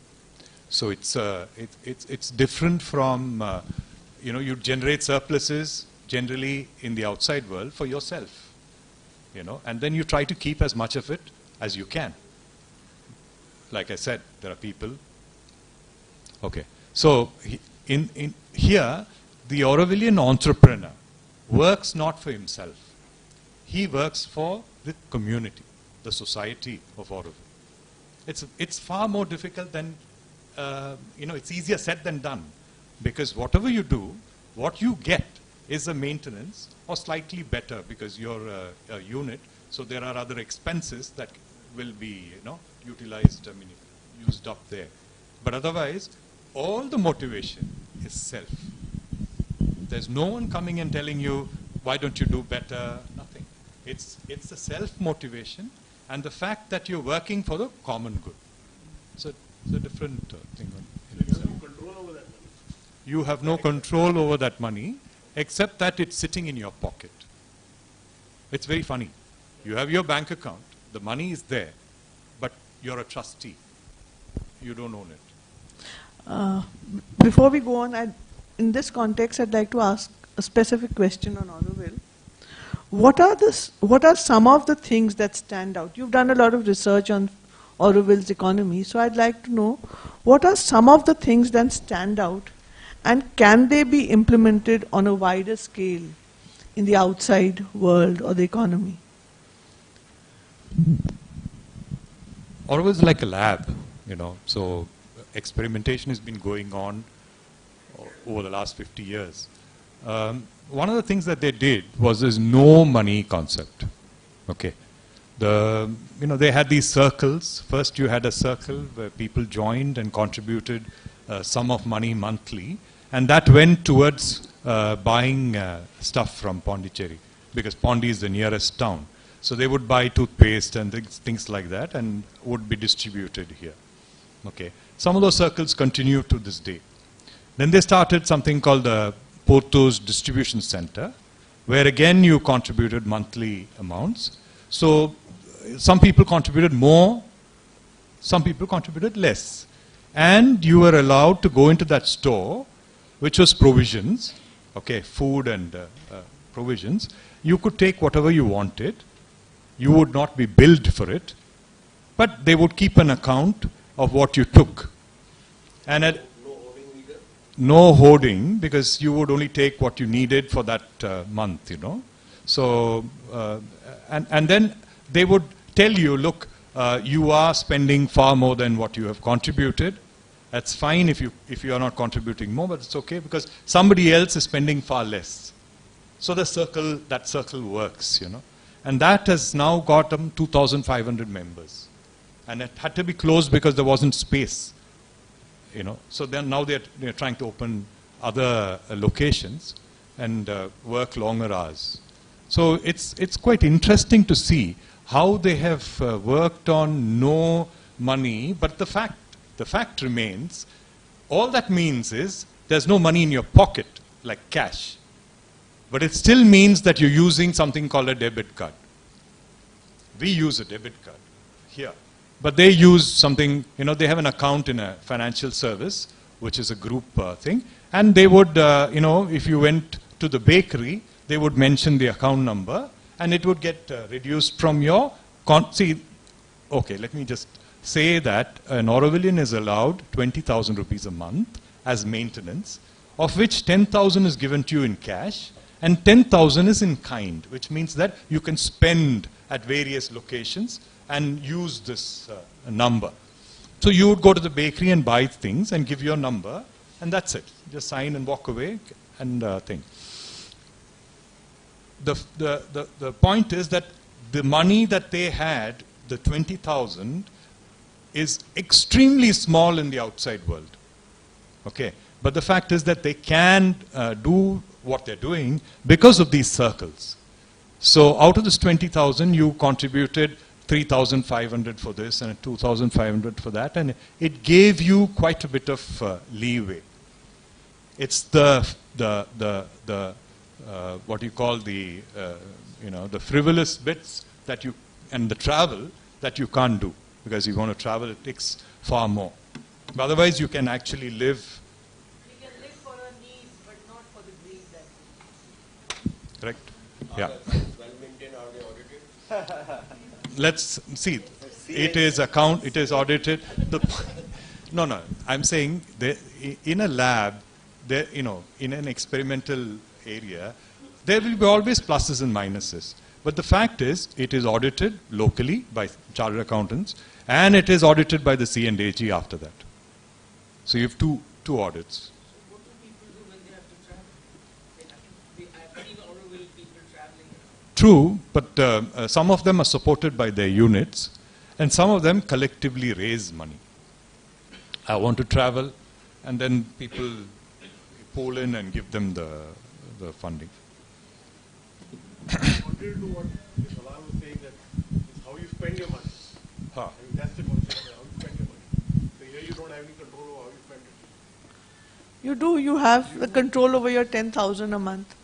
So it's different from, you generate surpluses generally in the outside world for yourself, and then you try to keep as much of it as you can. Like I said, there are people. Okay, so in here, the Aurovillian entrepreneur works not for himself. He works for the community, the society of Auroville. It's far more difficult than, it's easier said than done, because whatever you do, what you get is a maintenance, or slightly better because you're a unit, so there are other expenses that will be, utilized, used up there. But otherwise, all the motivation is self. There's no one coming and telling you, why don't you do better? Nothing. It's the self-motivation and the fact that you're working for the common good. So it's a different thing. You have no control over that money, except that it's sitting in your pocket. It's very funny. You have your bank account, the money is there, but you're a trustee. You don't own it. Before we go on, in this context, I'd like to ask a specific question on Auroville. What are some of the things that stand out? You've done a lot of research on Auroville's economy, so I'd like to know, what are some of the things that stand out, and can they be implemented on a wider scale in the outside world or the economy? Auroville's like a lab, so experimentation has been going on over the last 50 years. One of the things that they did was this no money concept. Okay, they had these circles. First, you had a circle where people joined and contributed a sum of money monthly, and that went towards buying stuff from Pondicherry, because Pondi is the nearest town. So they would buy toothpaste and things like that, and would be distributed here. Okay, some of those circles continue to this day. Then they started something called the Porto's distribution center, where again you contributed monthly amounts. So some people contributed more, some people contributed less. And you were allowed to go into that store, which was provisions, okay, food and provisions. You could take whatever you wanted. You would not be billed for it, but they would keep an account of what you took. And at no hoarding, because you would only take what you needed for that month, you know. So, and then they would tell you, look, you are spending far more than what you have contributed. That's fine if you are not contributing more, but it's okay because somebody else is spending far less. So that circle works, you know. And that has now got 2,500 members. And it had to be closed because there wasn't space, you know. So then now they're trying to open other locations and work longer hours. So it's quite interesting to see how they have worked on no money, but the fact remains, all that means is there's no money in your pocket, like cash. But it still means that you're using something called a debit card. We use a debit card here. But they use something, you know, they have an account in a financial service, which is a group thing. And they would, you know, if you went to the bakery, they would mention the account number and it would get reduced from your, see, okay, let me just say that an Aurovillian is allowed 20,000 rupees a month as maintenance, of which 10,000 is given to you in cash and 10,000 is in kind, which means that you can spend at various locations and use this number. So you would go to the bakery and buy things and give your number and that's it. Just sign and walk away and thing. The point is that the money that they had, the 20,000, is extremely small in the outside world. Okay, but the fact is that they can do what they're doing because of these circles. So out of this 20,000, you contributed 3,500 for this and 2,500 for that, and it gave you quite a bit of leeway. It's the what you call the you know, the frivolous bits that you, and the travel that you can't do. Because you want to travel, it takes far more. But otherwise, you can actually live. We can live for our needs, but not for the greed that. Correct? Yeah. Well maintained, are they audited? Let's see. It is audited. No. I'm saying in a lab, you know, in an experimental area, there will be always pluses and minuses. But the fact is, it is audited locally by chartered accountants, and it is audited by the C&AG after that. So you have two audits. So what do people do when they have to travel? I've seen Auroville people traveling. True, but some of them are supported by their units, and some of them collectively raise money. I want to travel, and then people pull in and give them the funding. Contrary to what Halan was saying, that it's how you spend your money. Huh. I mean, that's the concept, how you spend your money. So here you don't have any control over how you spend it. You do, you have the control over your 10,000 a month.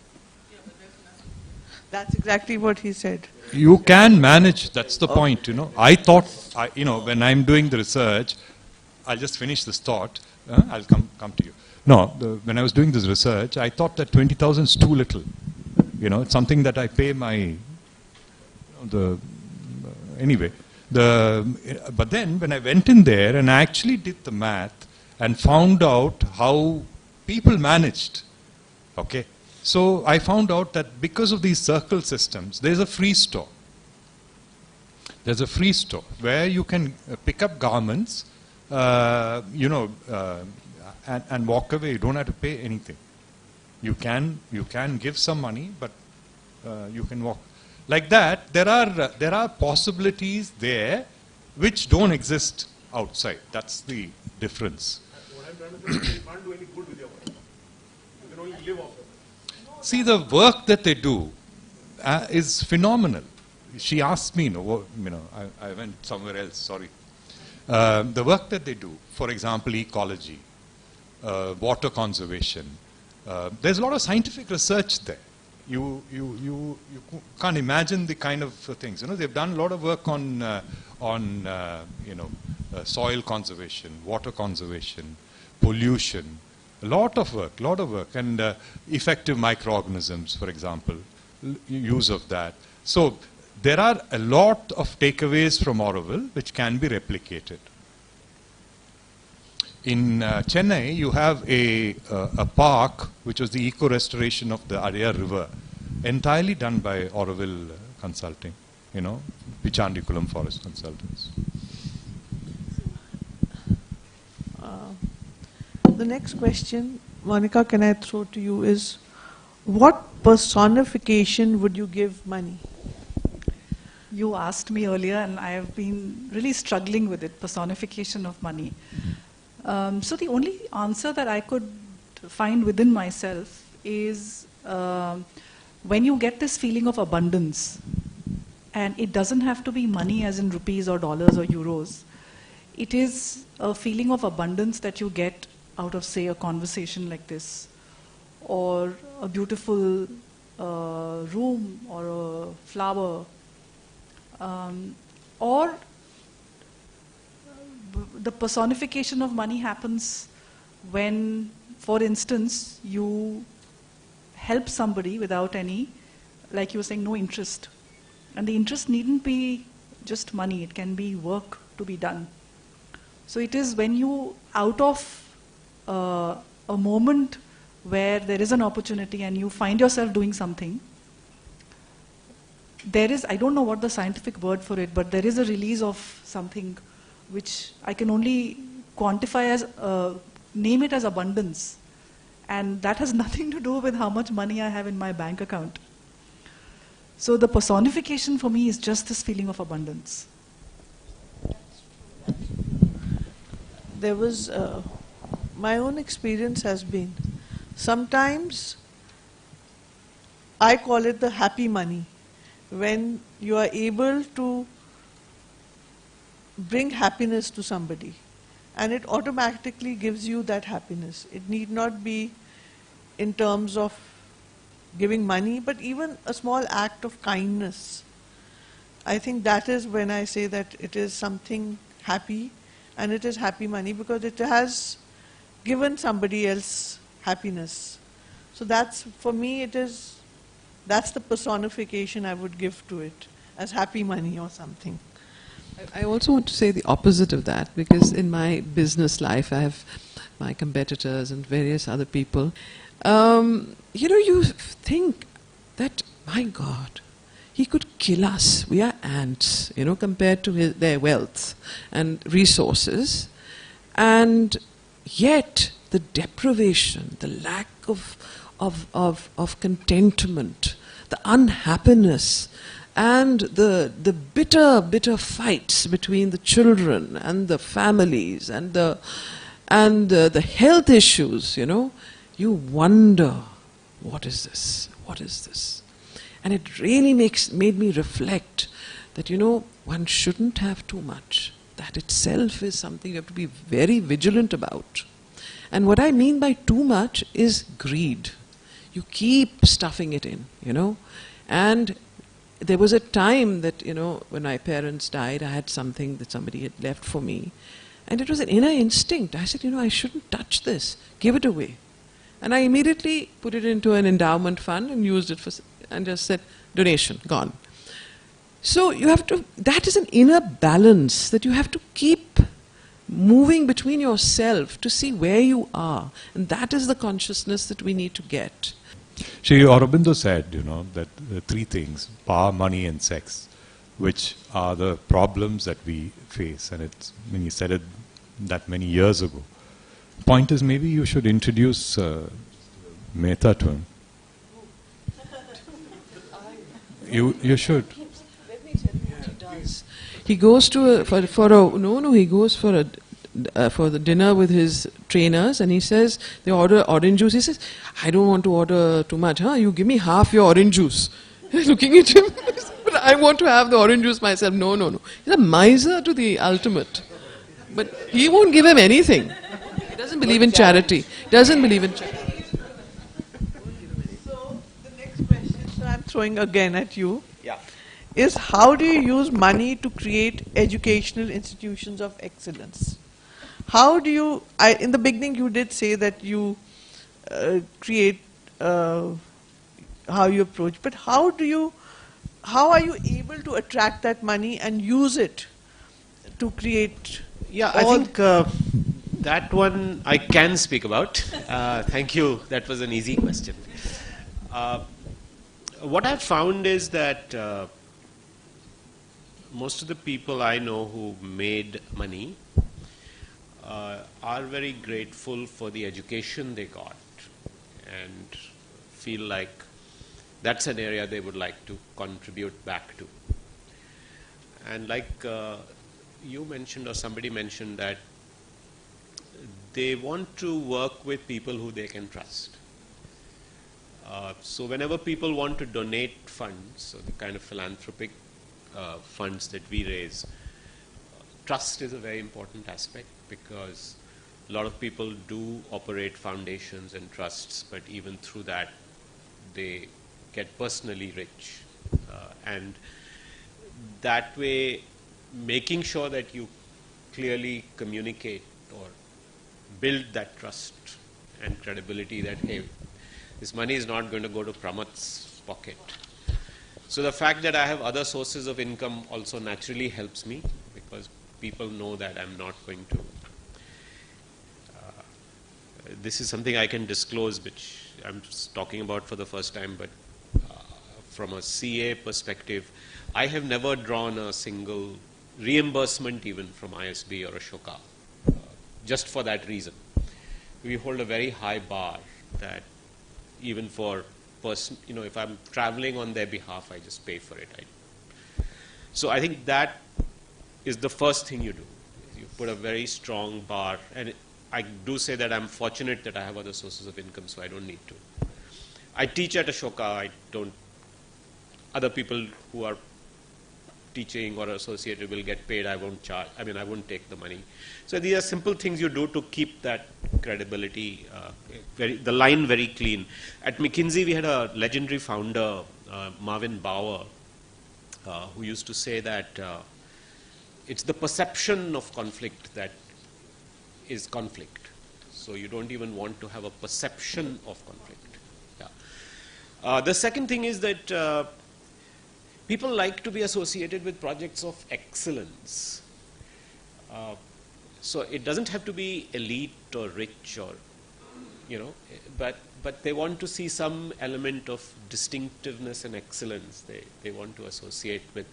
That's exactly what he said. You can manage, that's the point, you know. I thought, you know, when I'm doing the research, I'll just finish this thought, I'll come to you. No, when I was doing this research, I thought that 20,000 is too little. You know, it's something that I pay anyway. But then when I went in there and I actually did the math and found out how people managed, okay. So I found out that because of these circle systems, there's a free store. There's a free store where you can pick up garments, you know, and walk away. You don't have to pay anything. You can give some money, but you can walk. Like that, there are possibilities there which don't exist outside. That's the difference. What I'm trying to say is you can't do any good with your money. You can only live off it. See, the work that they do is phenomenal. She asked me, I went somewhere else, sorry. The work that they do, for example, ecology, water conservation, there's a lot of scientific research there. You can't imagine the kind of things. You know, they've done a lot of work on soil conservation, water conservation, pollution, a lot of work, and effective microorganisms, for example, use of that. So there are a lot of takeaways from Auroville which can be replicated. In Chennai, you have a park which was the eco-restoration of the Arya River, entirely done by Auroville Consulting, Pichandikulam Forest Consultants. The next question, Monica, can I throw to you is, what personification would you give money? You asked me earlier, and I have been really struggling with it, personification of money. So the only answer that I could find within myself is when you get this feeling of abundance, and it doesn't have to be money as in rupees or dollars or euros, it is a feeling of abundance that you get out of, say, a conversation like this, or a beautiful room, or a flower, or the personification of money happens when, for instance, you help somebody without any, like you were saying, no interest. And the interest needn't be just money, it can be work to be done. So it is when you, out of a moment where there is an opportunity and you find yourself doing something, there is, I don't know what the scientific word for it, but there is a release of something which I can only quantify as, name it as abundance. And that has nothing to do with how much money I have in my bank account. So the personification for me is just this feeling of abundance. There was, my own experience has been, sometimes I call it the happy money, when you are able to bring happiness to somebody, and it automatically gives you that happiness. It need not be in terms of giving money, but even a small act of kindness. I think that is when I say that it is something happy, and it is happy money because it has given somebody else happiness. So that's, for me, that's the personification I would give to it, as happy money or something. I also want to say the opposite of that, because in my business life I have my competitors and various other people. You think that, my God, he could kill us. We are ants, compared to their wealth and resources. And yet the deprivation, the lack of contentment, the unhappiness, and the bitter fights between the children and the families and the health issues, you wonder, what is this? What is this? And it really made me reflect that, one shouldn't have too much. That itself is something you have to be very vigilant about. And what I mean by too much is greed. You keep stuffing it in, And there was a time that, when my parents died, I had something that somebody had left for me. And it was an inner instinct. I said, I shouldn't touch this. Give it away. And I immediately put it into an endowment fund and used it and just said, donation, gone. So you have to, that is an inner balance that you have to keep moving between yourself to see where you are. And that is the consciousness that we need to get. Shri Aurobindo said, that the three things, power, money and sex, which are the problems that we face. And when he said it that many years ago. Point is, maybe you should introduce Mehta to him. You should. Let me tell you what he does. He goes to he goes for the dinner with his trainers, and he says, they order orange juice. He says, I don't want to order too much. You give me half your orange juice. Looking at him, but I want to have the orange juice myself. No. He's a miser to the ultimate. But he won't give him anything. He doesn't believe in charity. So the next question, so I'm throwing again at you, is how do you use money to create educational institutions of excellence? How do you, in the beginning you did say that you create how you approach, but how are you able to attract that money and use it to create? Yeah, I think that one I can speak about. Thank you. That was an easy question. What I've found is that most of the people I know who made money are very grateful for the education they got and feel like that's an area they would like to contribute back to. And like you mentioned or somebody mentioned that they want to work with people who they can trust. So whenever people want to donate funds, so the kind of philanthropic funds that we raise, trust is a very important aspect because a lot of people do operate foundations and trusts, but even through that they get personally rich. And that way, making sure that you clearly communicate or build that trust and credibility that, hey, this money is not going to go to Pramath's pocket. So the fact that I have other sources of income also naturally helps me because people know that I'm not going to. This is something I can disclose, which I'm just talking about for the first time, but from a CA perspective, I have never drawn a single reimbursement even from ISB or Ashoka, just for that reason. We hold a very high bar that even for if I'm traveling on their behalf, I just pay for it. So I think that is the first thing you do. You put a very strong bar, and I do say that I'm fortunate that I have other sources of income, so I don't need to. I teach at Ashoka. Other people who are teaching or associated will get paid. I won't charge. I won't take the money. So these are simple things you do to keep that credibility, the line very clean. At McKinsey, we had a legendary founder, Marvin Bauer, who used to say that it's the perception of conflict that is conflict. So you don't even want to have a perception of conflict. Yeah. The second thing is that people like to be associated with projects of excellence. So it doesn't have to be elite or rich or, but they want to see some element of distinctiveness and excellence. They want to associate with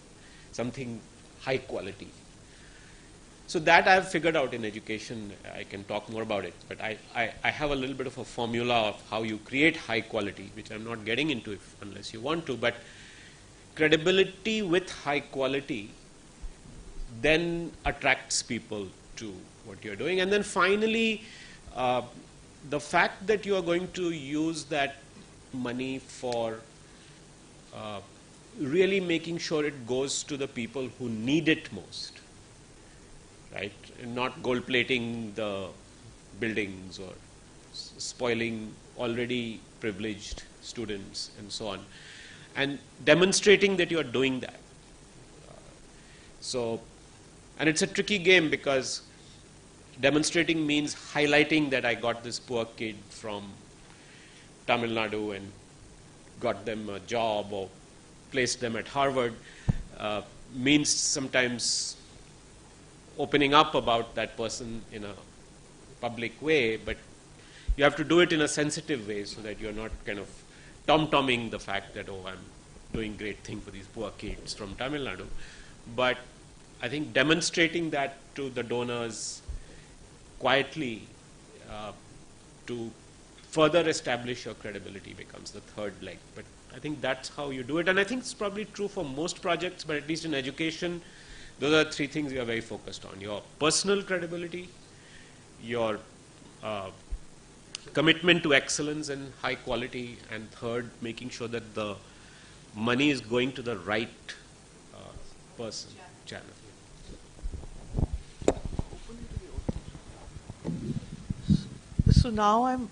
something high quality. So that I've figured out in education. I can talk more about it, but I have a little bit of a formula of how you create high quality, which I'm not getting into unless you want to, but credibility with high quality then attracts people to what you're doing. And then finally, the fact that you are going to use that money for really making sure it goes to the people who need it most, right? And not gold plating the buildings or spoiling already privileged students and so on. And demonstrating that you are doing that. And it's a tricky game because demonstrating means highlighting that I got this poor kid from Tamil Nadu and got them a job or placed them at Harvard, means sometimes opening up about that person in a public way, but you have to do it in a sensitive way so that you're not kind of tom-tomming the fact that, oh, I'm doing great thing for these poor kids from Tamil Nadu. But I think demonstrating that to the donors quietly to further establish your credibility becomes the third leg. But I think that's how you do it. And I think it's probably true for most projects, but at least in education, those are three things you are very focused on. Your personal credibility, your commitment to excellence and high quality, and third, making sure that the money is going to the right person, channel. So now I'm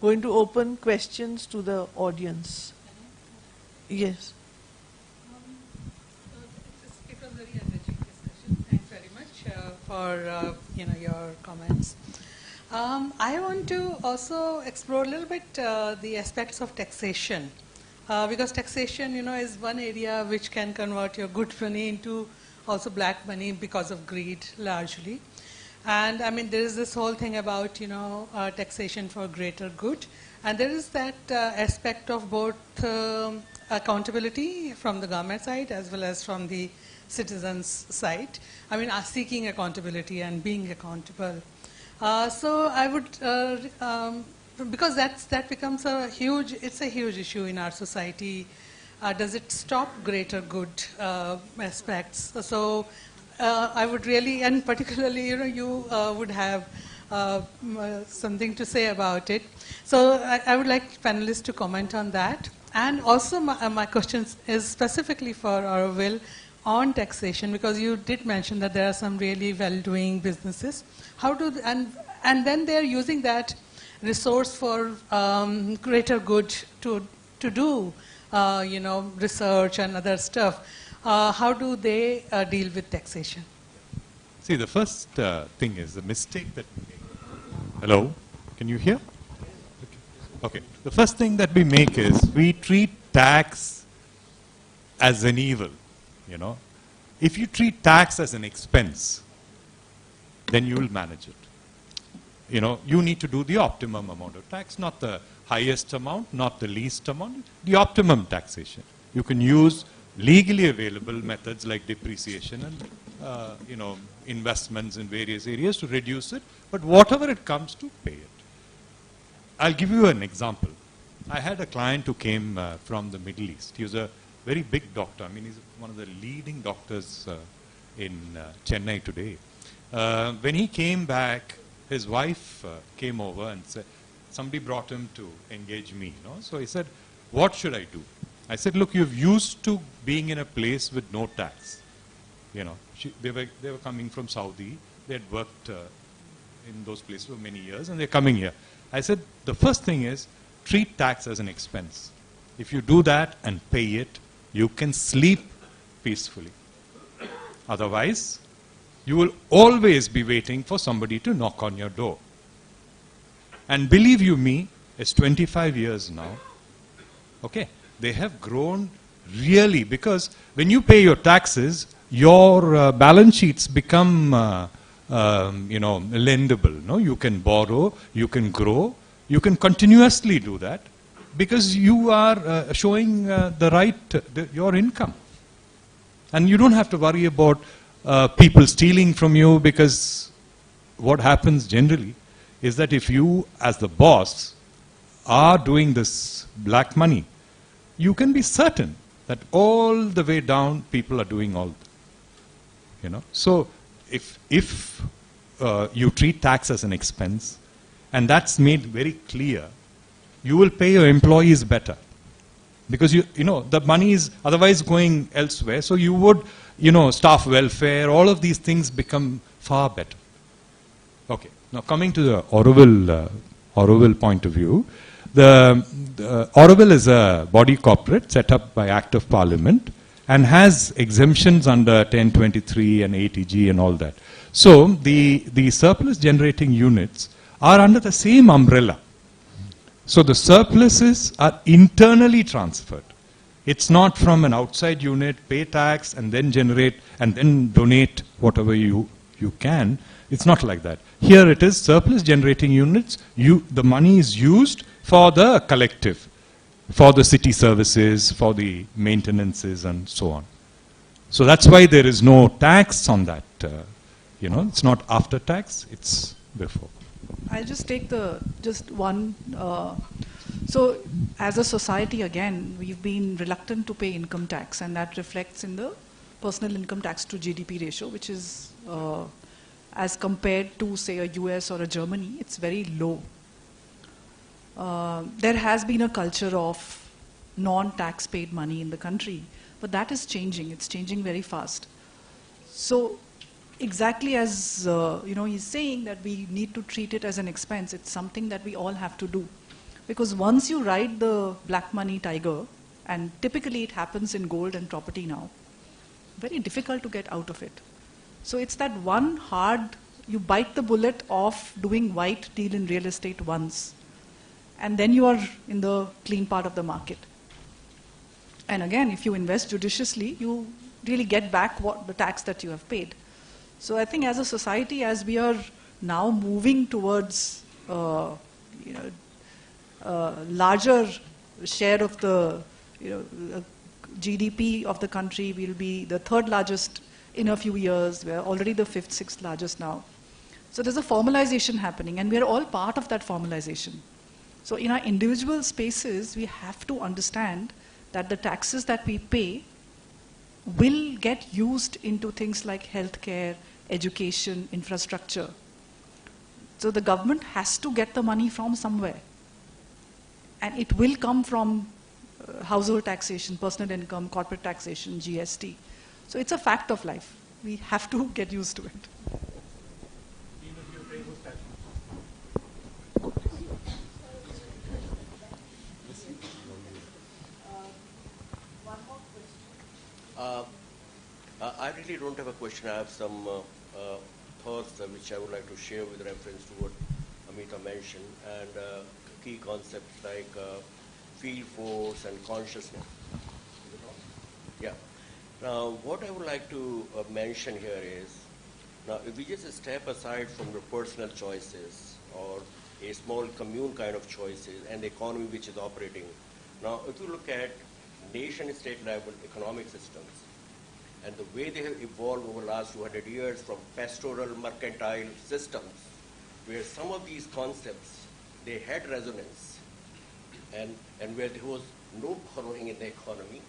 going to open questions to the audience. Yes. for your comments. I want to also explore a little bit the aspects of taxation, because taxation, is one area which can convert your good money into also black money because of greed, largely. And I mean, there is this whole thing about taxation for greater good, and there is that aspect of both accountability from the government side as well as from the citizens' side. I mean, seeking accountability and being accountable. So I would, because that becomes it's a huge issue in our society. Does it stop greater good aspects? So I would really, and particularly, you would have something to say about it. So I would like panelists to comment on that. And also my question is specifically for Auroville on taxation, because you did mention that there are some really well-doing businesses. How do, and then they're using that resource for greater good to do, research and other stuff. How do they deal with taxation? See, the first thing is the mistake that we make. Hello? Can you hear? Okay. The first thing that we make is we treat tax as an evil, If you treat tax as an expense, then you will manage it. You need to do the optimum amount of tax, not the highest amount, not the least amount, the optimum taxation. You can use legally available methods like depreciation and, investments in various areas to reduce it, but whatever it comes to, pay it. I'll give you an example. I had a client who came from the Middle East. He was a very big doctor. I mean, he's one of the leading doctors in Chennai today. When he came back, his wife came over and said, somebody brought him to engage me. So he said, what should I do? I said, look, you're used to being in a place with no tax. They were coming from Saudi. They had worked in those places for many years, and they're coming here. I said, the first thing is, treat tax as an expense. If you do that and pay it, you can sleep peacefully. Otherwise, you will always be waiting for somebody to knock on your door. And believe you me, it's 25 years now. Okay, they have grown really, because when you pay your taxes, your balance sheets become, lendable. No, you can borrow, you can grow, you can continuously do that, because you are showing your income. And you don't have to worry about people stealing from you, because what happens generally is that if you, as the boss, are doing this black money, you can be certain that all the way down people are doing all. So if you treat tax as an expense, and that's made very clear, you will pay your employees better, because the money is otherwise going elsewhere. So you would, staff welfare, all of these things become far better. Okay. Now coming to the Auroville point of view, the Auroville is a body corporate set up by Act of Parliament and has exemptions under 1023 and ATG and all that. So the surplus generating units are under the same umbrella. So the surpluses are internally transferred. It's not from an outside unit, pay tax and then generate and then donate whatever you can. It's not like that. Here it is surplus generating units. The money is used for the collective, for the city services, for the maintenances and so on. So that's why there is no tax on that. It's not after tax, it's before. I'll just take just one. So as a society, again, we've been reluctant to pay income tax, and that reflects in the personal income tax to GDP ratio, which is, as compared to, say, a US or a Germany, it's very low. There has been a culture of non-tax paid money in the country, but that is changing. It's changing very fast. So exactly as he's saying that we need to treat it as an expense, it's something that we all have to do. Because once you ride the black money tiger, and typically it happens in gold and property now, very difficult to get out of it. So it's that one hard, you bite the bullet of doing white deal in real estate once, and then you are in the clean part of the market. And again, if you invest judiciously, you really get back what the tax that you have paid. So I think as a society, as we are now moving towards larger share of the GDP of the country, will be the third largest in a few years. We're already the fifth, sixth largest now. So there's a formalization happening, and we're all part of that formalization. So in our individual spaces, we have to understand that the taxes that we pay will get used into things like healthcare, education, infrastructure. So the government has to get the money from somewhere. And it will come from household taxation, personal income, corporate taxation, GST. So it's a fact of life. We have to get used to it. Even if you're paying those taxes. One more question. I really don't have a question. I have some thoughts which I would like to share with reference to what Ameeta mentioned, and key concepts like field force and consciousness. Yeah. Now, what I would like to mention here is, now if we just step aside from the personal choices or a small commune kind of choices and the economy which is operating, now if you look at nation-state level economic systems and the way they have evolved over the last 200 years from pastoral mercantile systems, where some of these concepts, they had resonance, and where there was no borrowing in the economy,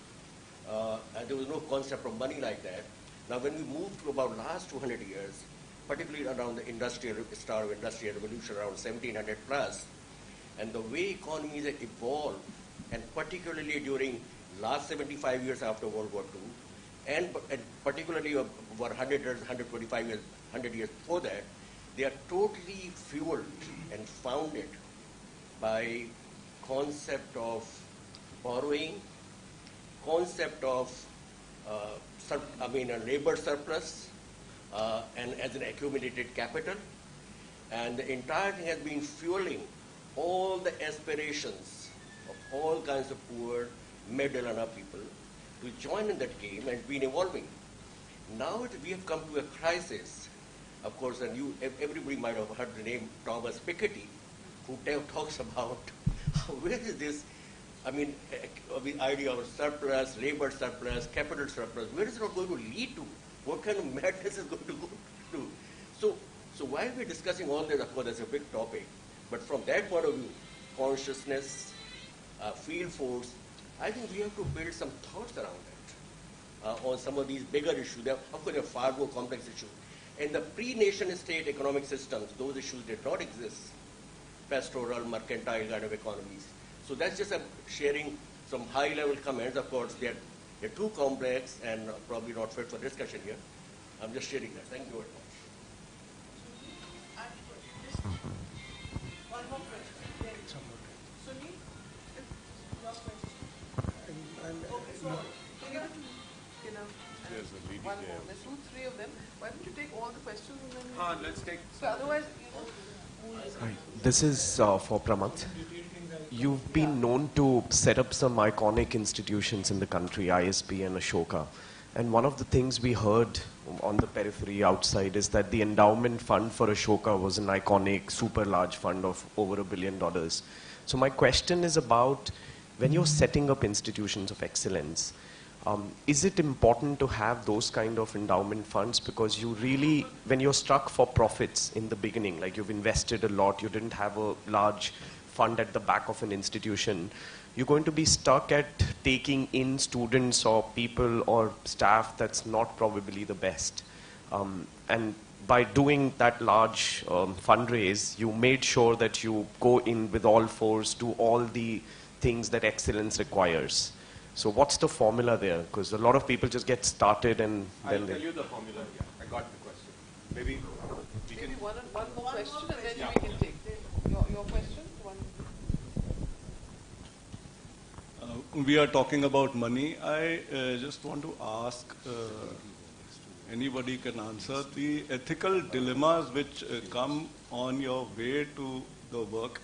and there was no concept of money like that. Now when we moved to about last 200 years, particularly around the industrial revolution around 1700 plus, and the way economies have evolved, and particularly during last 75 years after World War II, and particularly over 100 years, 125 years, 100 years before that, they are totally fueled and founded by concept of borrowing, concept of a labor surplus, and as an accumulated capital, and the entire thing has been fueling all the aspirations of all kinds of poor, middle, and upper people to join in that game and been evolving. Now we have come to a crisis, of course, and everybody might have heard the name Thomas Piketty, who talks about where is this, the idea of surplus, labor surplus, capital surplus, where is it going to lead to? What kind of madness is going to go to? So while we're discussing all this, of course, that's a big topic, but from that point of view, consciousness, field force, I think we have to build some thoughts around that on some of these bigger issues. Of course, they're far more complex issues. In the pre-nation-state economic systems, those issues did not exist. Pastoral, mercantile kind of economies. So that's just sharing some high-level comments. Of course, they're too complex and probably not fit for discussion here. I'm just sharing that. Thank you very much. One more question. Sunil, your question. Okay, so There's a lady one there. more. There's 2, 3 of them. Why don't you take all the questions and then? Let's take. So otherwise, This is for Pramath. You've been known to set up some iconic institutions in the country, ISB and Ashoka. And one of the things we heard on the periphery outside is that the endowment fund for Ashoka was an iconic, super large fund of over $1 billion. So my question is about when you're setting up institutions of excellence, is it important to have those kind of endowment funds? Because you really, when you're struck for profits in the beginning, like you've invested a lot, you didn't have a large fund at the back of an institution, you're going to be stuck at taking in students or people or staff that's not probably the best. And by doing that large fundraise, you made sure that you go in with all force, do all the things that excellence requires. So what's the formula there? Because a lot of people just get started and then I'll tell you the formula. Yeah, I got the question. Maybe we can. maybe one more question and then we can take your question. We are talking about money. I just want to ask, anybody can answer. The ethical dilemmas which come on your way to the work.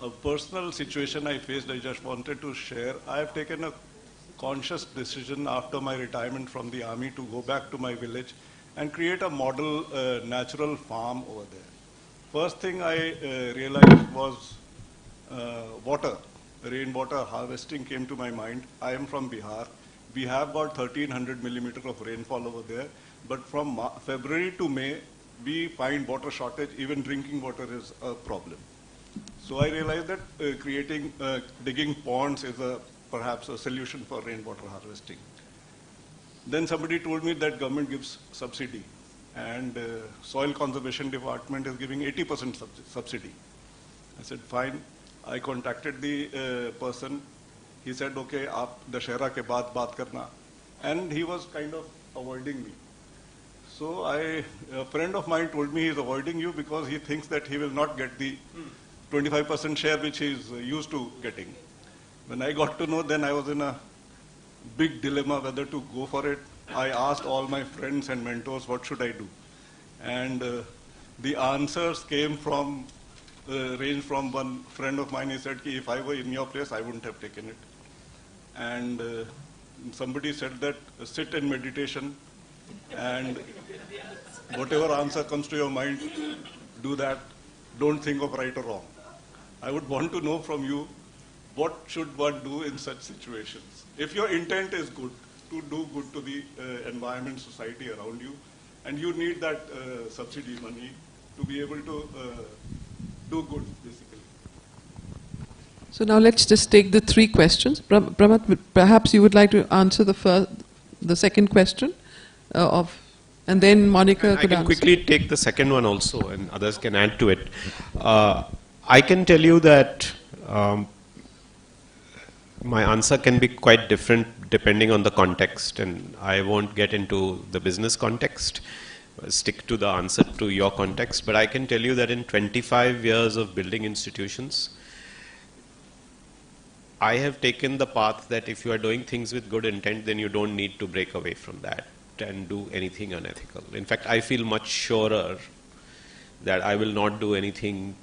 A personal situation I faced, I just wanted to share. I have taken a conscious decision after my retirement from the army to go back to my village and create a model natural farm over there. First thing I realized was water. Rainwater harvesting came to my mind. I am from Bihar. We have about 1300 millimeters of rainfall over there, but from February to May, we find water shortage. Even drinking water is a problem. So I realized that digging ponds is perhaps a solution for rainwater harvesting. Then somebody told me that government gives subsidy, and soil conservation department is giving 80% subsidy. I said, fine. I contacted the person. He said, okay, aap Dashera ke baad baat karna. And he was kind of avoiding me. So a friend of mine told me he's avoiding you because he thinks that he will not get the 25% share which he is used to getting. When I got to know, then I was in a big dilemma whether to go for it. I asked all my friends and mentors, what should I do? And the answers came from, ranged from one friend of mine. He said, if I were in your place, I wouldn't have taken it. And somebody said that sit in meditation and whatever answer comes to your mind, do that. Don't think of right or wrong. I would want to know from you, what should one do in such situations? If your intent is good, to do good to the environment, society around you, and you need that subsidy money to be able to do good, basically. So now let's just take the three questions. Pramath, perhaps you would like to answer the second question and then Monica could answer. I can quickly take the second one also, and others can add to it. I can tell you that my answer can be quite different depending on the context, and I won't get into the business context. Stick to the answer to your context. But I can tell you that in 25 years of building institutions, I have taken the path that if you are doing things with good intent, then you don't need to break away from that and do anything unethical. In fact, I feel much surer that I will not do anything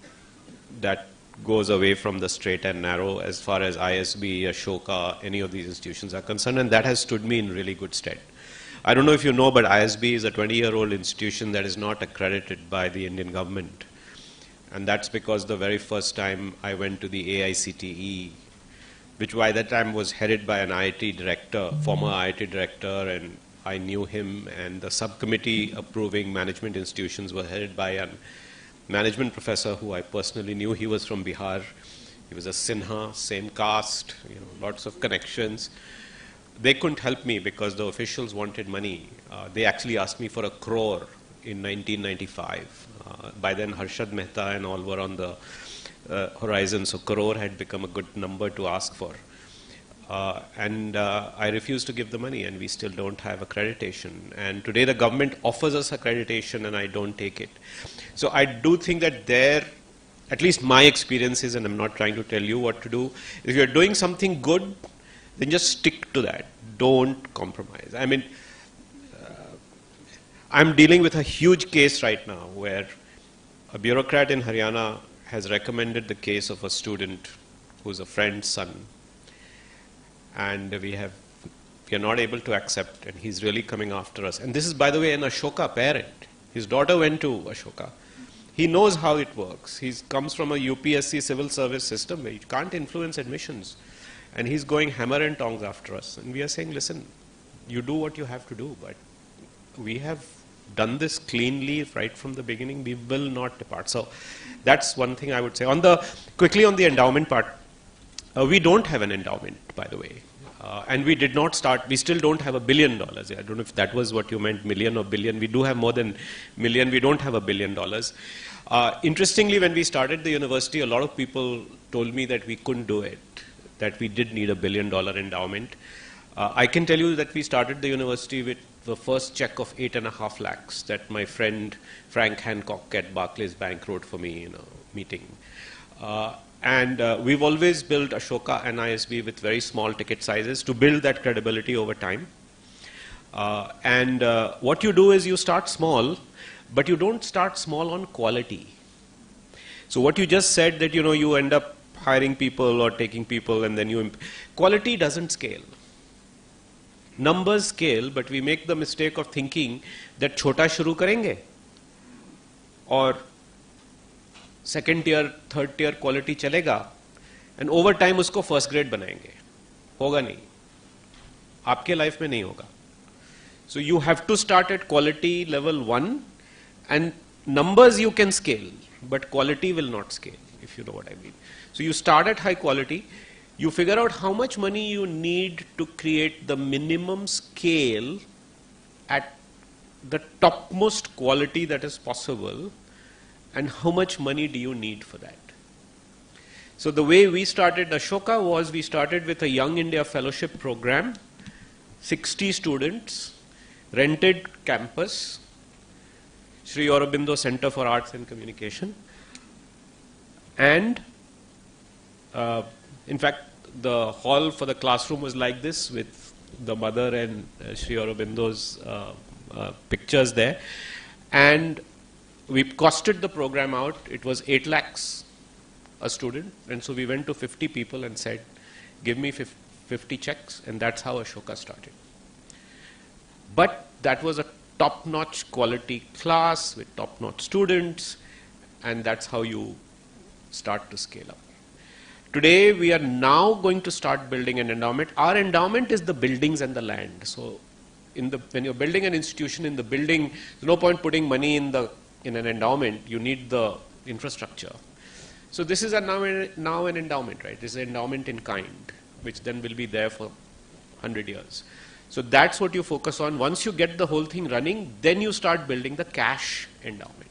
that goes away from the straight and narrow as far as ISB, Ashoka, any of these institutions are concerned, and that has stood me in really good stead. I don't know if you know, but ISB is a 20-year-old institution that is not accredited by the Indian government. And that's because the very first time I went to the AICTE, which by that time was headed by an IIT director, former IIT director, and I knew him, and the subcommittee approving management institutions were headed by a management professor who I personally knew. He was from Bihar. He was a Sinha, same caste, lots of connections. They couldn't help me because the officials wanted money. They actually asked me for 1 crore in 1995. By then, Harshad Mehta and all were on the horizon, so crore had become a good number to ask for. I refused to give the money, and we still don't have accreditation. And today the government offers us accreditation, and I don't take it. So I do think that there, at least my experience is, and I'm not trying to tell you what to do, if you're doing something good, then just stick to that. Don't compromise. I mean, I'm dealing with a huge case right now where a bureaucrat in Haryana has recommended the case of a student who's a friend's son, and we are not able to accept, and he's really coming after us. And this is, by the way, an Ashoka parent. His daughter went to Ashoka. He knows how it works. He comes from a UPSC civil service system where you can't influence admissions. And he's going hammer and tongs after us. And we are saying, listen, you do what you have to do, but we have done this cleanly right from the beginning. We will not depart. So that's one thing I would say. Quickly on the endowment part, we don't have an endowment, by the way. And we did not start, we still don't have $1 billion. I don't know if that was what you meant, million or billion. We do have more than million. We don't have $1 billion. Interestingly, when we started the university, a lot of people told me that we couldn't do it, that we did need $1 billion endowment. I can tell you that we started the university with the first check of 8.5 lakhs that my friend Frank Hancock at Barclays Bank wrote for me in a meeting. We've always built Ashoka and ISB with very small ticket sizes to build that credibility over time. And what you do is you start small, but you don't start small on quality. So what you just said that, you know, you end up hiring people or taking people and then you... Quality doesn't scale. Numbers scale, but we make the mistake of thinking that chota shuru karenge or second tier, third tier quality chalega and over time usko first grade banayenge. Hoga nahi. Aapke life mein nahi hoga. So you have to start at quality level 1 and numbers you can scale, but quality will not scale, if you know what I mean. So you start at high quality, you figure out how much money you need to create the minimum scale at the topmost quality that is possible, and how much money do you need for that. So the way we started Ashoka was we started with a Young India Fellowship program, 60 students, rented campus, Sri Aurobindo Center for Arts and Communication, and in fact the hall for the classroom was like this with the mother and Sri Aurobindo's pictures there, and we costed the program out. It was 8 lakhs a student, and so we went to 50 people and said, give me 50 checks, and that's how Ashoka started. But that was a top-notch quality class with top-notch students, and that's how you start to scale up. Today we are now going to start building an endowment. Our endowment is the buildings and the land. So when you're building an institution in the building, there's no point putting money in an endowment. You need the infrastructure. So this is now an endowment, right? This is an endowment in kind, which then will be there for 100 years. So that's what you focus on. Once you get the whole thing running, then you start building the cash endowment,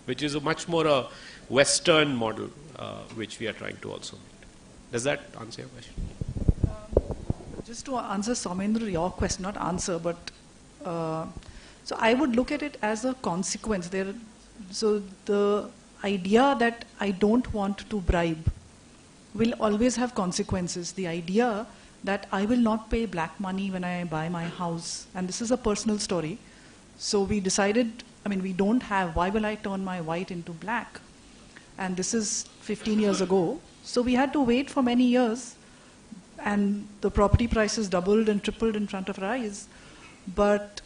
which is a much more a Western model, which we are trying to also meet. Does that answer your question? Just to answer, Soumendra, your question, not answer, but so I would look at it as a consequence. So the idea that I don't want to bribe will always have consequences. The idea that I will not pay black money when I buy my house, and this is a personal story. So we decided, we don't have, why will I turn my white into black? And this is 15 years ago. So we had to wait for many years, and the property prices doubled and tripled in front of our eyes. But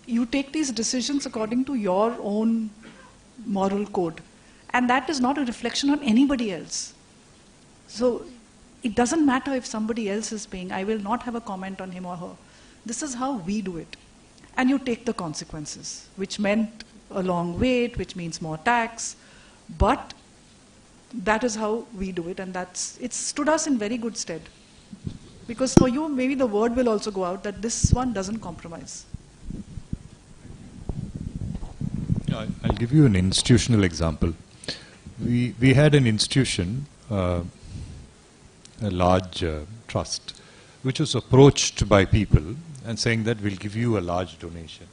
you take these decisions according to your own moral code. And that is not a reflection on anybody else. So it doesn't matter if somebody else is paying. I will not have a comment on him or her. This is how we do it. And you take the consequences, which meant a long wait, which means more tax. But that is how we do it, and it's stood us in very good stead. Because for you, maybe the word will also go out that this one doesn't compromise. I'll give you an institutional example. We had an institution, a large trust, which was approached by people and saying that we'll give you a large donation.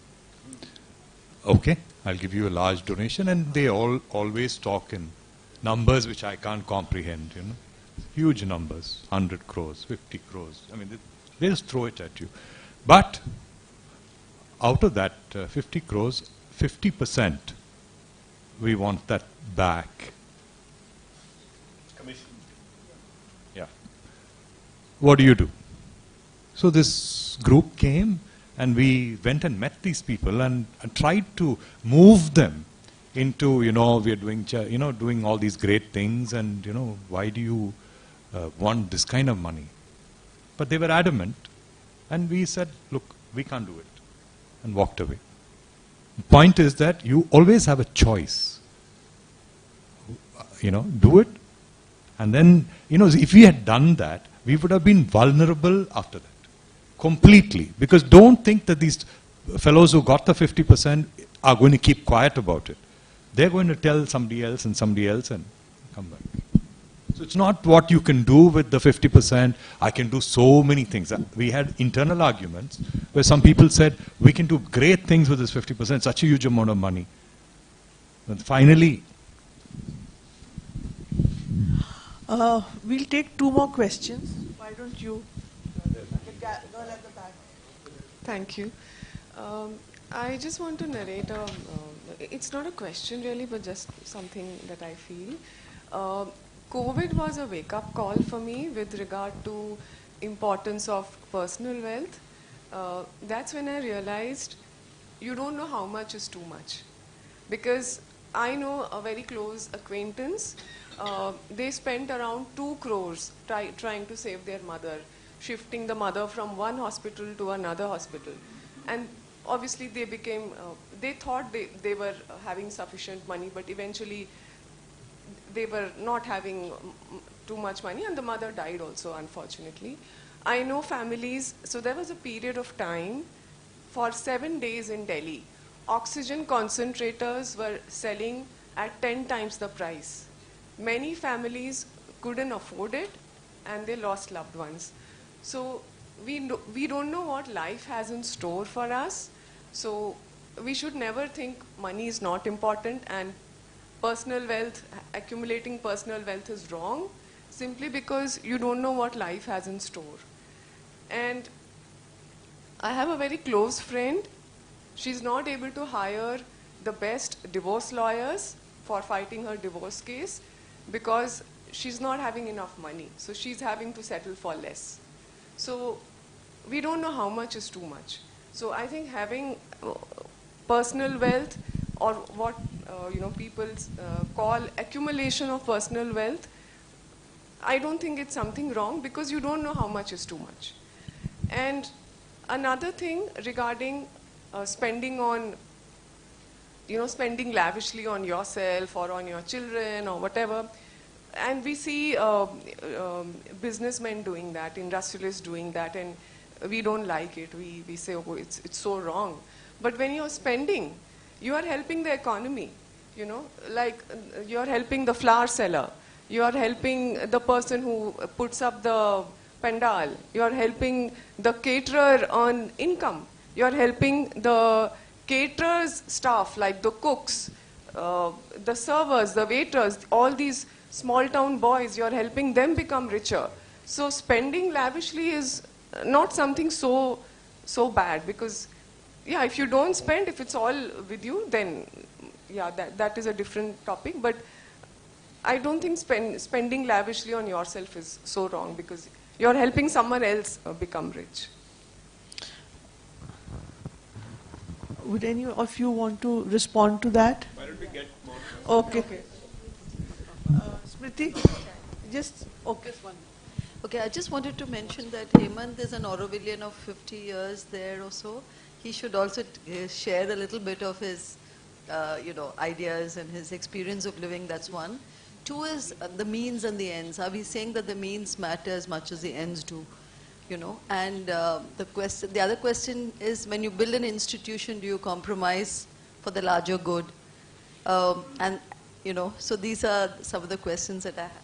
Okay, I'll give you a large donation, and they always talk in numbers which I can't comprehend, huge numbers, 100 crores, 50 crores. They just throw it at you. But out of that 50 crores, 50%, we want that back. Commission. Yeah. What do? So this group came, and we went and met these people and tried to move them into, we are doing, doing all these great things, and, why do you want this kind of money? But they were adamant, and we said, look, we can't do it, and walked away. The point is that you always have a choice. Do it, and then, if we had done that, we would have been vulnerable after that. Completely. Because don't think that these fellows who got the 50% are going to keep quiet about it. They're going to tell somebody else and come back. So it's not what you can do with the 50%. I can do so many things. We had internal arguments where some people said, we can do great things with this 50%, such a huge amount of money. But finally... we'll take 2 more questions. Why don't you... The girl at the back. Thank you. I just want to narrate it's not a question really, but just something that I feel. COVID was a wake-up call for me with regard to importance of personal wealth. That's when I realized you don't know how much is too much. Because I know a very close acquaintance, they spent around 2 crores trying to save their mother, shifting the mother from one hospital to another hospital. And obviously they became, they thought they were having sufficient money, but eventually they were not having too much money, and the mother died also, unfortunately. I know families, so there was a period of time for 7 days in Delhi. Oxygen concentrators were selling at 10 times the price. Many families couldn't afford it, and they lost loved ones. So we don't know what life has in store for us. So we should never think money is not important, and personal wealth, accumulating personal wealth is wrong, simply because you don't know what life has in store. And I have a very close friend. She's not able to hire the best divorce lawyers for fighting her divorce case because she's not having enough money. So she's having to settle for less. So we don't know how much is too much. So I think having personal wealth, or what people call accumulation of personal wealth, I don't think it's something wrong, because you don't know how much is too much. And another thing regarding spending on, spending lavishly on yourself or on your children or whatever, and we see businessmen doing that, industrialists doing that, and we don't like it. We say, oh, it's so wrong. But when you're spending, you are helping the economy, like you're helping the flower seller, you are helping the person who puts up the pandal, you are helping the caterer on income, you are helping the caterers staff, like the cooks, the servers, the waiters, all these small town boys, you are helping them become richer. So spending lavishly is not something so bad, because yeah, if you don't spend, if it's all with you, then yeah, that is a different topic. But I don't think spending lavishly on yourself is so wrong, because you're helping someone else become rich. Would any of you want to respond to that? Why don't we get more? Okay. Smriti, just okay. Okay, I just wanted to mention that Hemant is an Aurovillian of 50 years there or so. He should also share a little bit of his, ideas and his experience of living. That's one. Two is the means and the ends. Are we saying that the means matter as much as the ends do? And the other question is, when you build an institution, do you compromise for the larger good? So these are some of the questions that I have.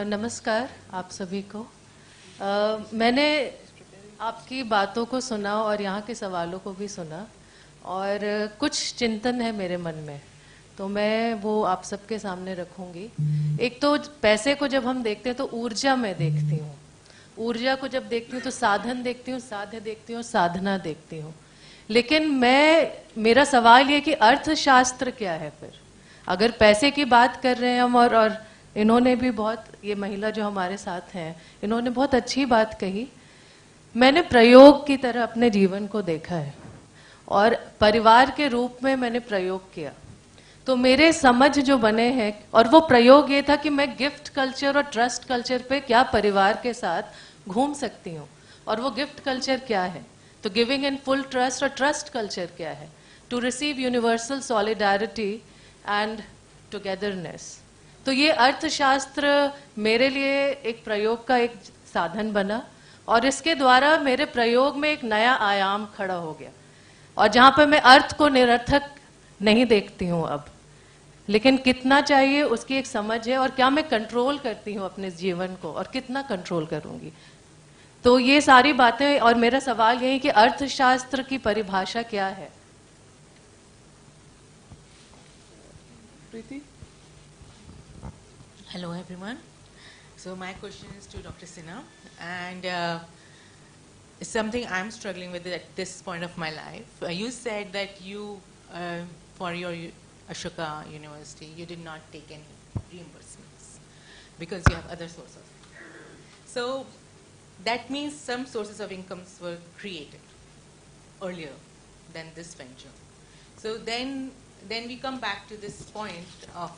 नमस्कार आप सभी को। मैंने आपकी बातों को सुना और यहाँ के सवालों को भी सुना, और कुछ चिंतन है मेरे मन में, तो मैं वो आप सबके सामने रखूंगी। एक तो पैसे को जब हम देखते हैं तो ऊर्जा में देखती हूँ, ऊर्जा को जब देखती हूँ तो साधन देखती हूँ, साध्य देखती हूँ, साधना देखती हूँ। लेकिन मेरा सवाल ये कि अर्थशास्त्र क्या है फिर? अगर पैसे की बात कर रहे हैं हम, और इन्होंने भी बहुत, ये महिला जो हमारे साथ हैं, इन्होंने बहुत अच्छी बात कही। मैंने प्रयोग की तरह अपने जीवन को देखा है, और परिवार के रूप में मैंने प्रयोग किया, तो मेरे समझ जो बने हैं, और वो प्रयोग ये था कि मैं गिफ्ट कल्चर और ट्रस्ट कल्चर पे क्या परिवार के साथ घूम सकती हूँ, और वो गिफ्ट कल्चर क्या है, तो गिविंग इन फुल ट्रस्ट, और ट्रस्ट कल्चर क्या है, to receive universal solidarity and togetherness. तो ये अर्थशास्त्र मेरे लिए एक प्रयोग का एक साधन बना, और इसके द्वारा मेरे प्रयोग में एक नया आयाम खड़ा हो गया, और जहाँ पर मैं अर्थ को निरर्थक नहीं देखती हूँ अब, लेकिन कितना चाहिए उसकी एक समझ है, और क्या मैं कंट्रोल करती हूँ अपने जीवन को, और कितना कंट्रोल करूँगी। तो ये सारी बातें, और मेरा सवाल यही कि अर्थशास्त्र की परिभाषा क्या है? Preeti? Hello, everyone. So my question is to Dr. Sinha, and it's something I'm struggling with at this point of my life. You said that you, for your Ashoka University, you did not take any reimbursements because you have other sources. So that means some sources of incomes were created earlier than this venture. So then we come back to this point of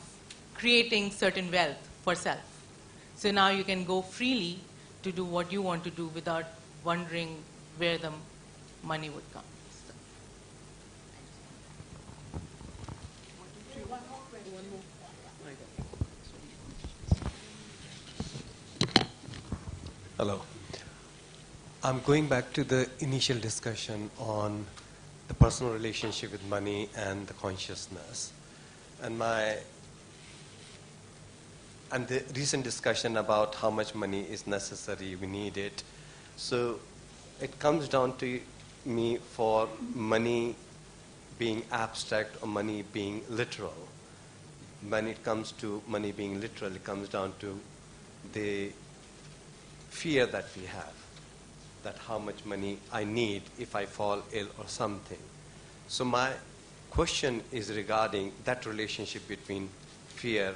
creating certain wealth for self. So now you can go freely to do what you want to do without wondering where the money would come. Hello. I'm going back to the initial discussion on the personal relationship with money and the consciousness. And the recent discussion about how much money is necessary, we need it. So it comes down to me for money being abstract or money being literal. When it comes to money being literal, it comes down to the fear that we have, that how much money I need if I fall ill or something. So my question is regarding that relationship between fear,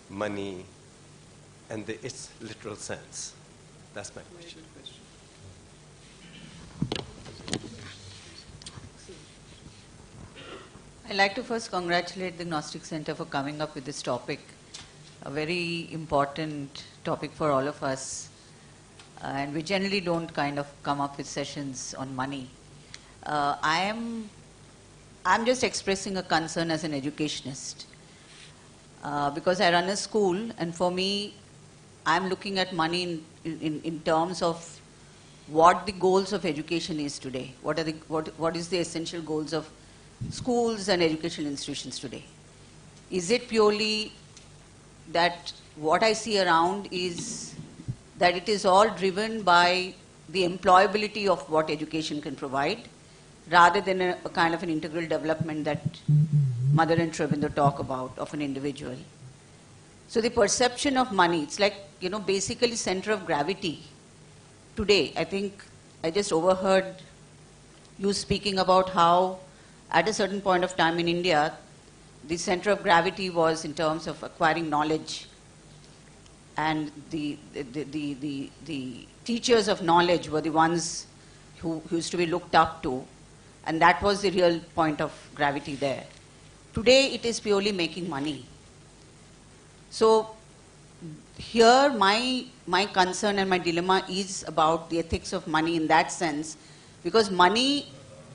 money, and its literal sense. That's my question. I'd like to first congratulate the Gnostic Center for coming up with this topic, a very important topic for all of us. And we generally don't kind of come up with sessions on money. I'm just expressing a concern as an educationist. Because I run a school, and for me, I'm looking at money in terms of what the goals of education is today. What is the essential goals of schools and educational institutions today? Is it purely that what I see around is that it is all driven by the employability of what education can provide, rather than a kind of an integral development that Mother and Trevindra talk about of an individual? So the perception of money, it's like, basically center of gravity. Today, I think I just overheard you speaking about how at a certain point of time in India, the center of gravity was in terms of acquiring knowledge. And the teachers of knowledge were the ones who used to be looked up to. And that was the real point of gravity there. Today, it is purely making money. So here, my concern and my dilemma is about the ethics of money in that sense, because money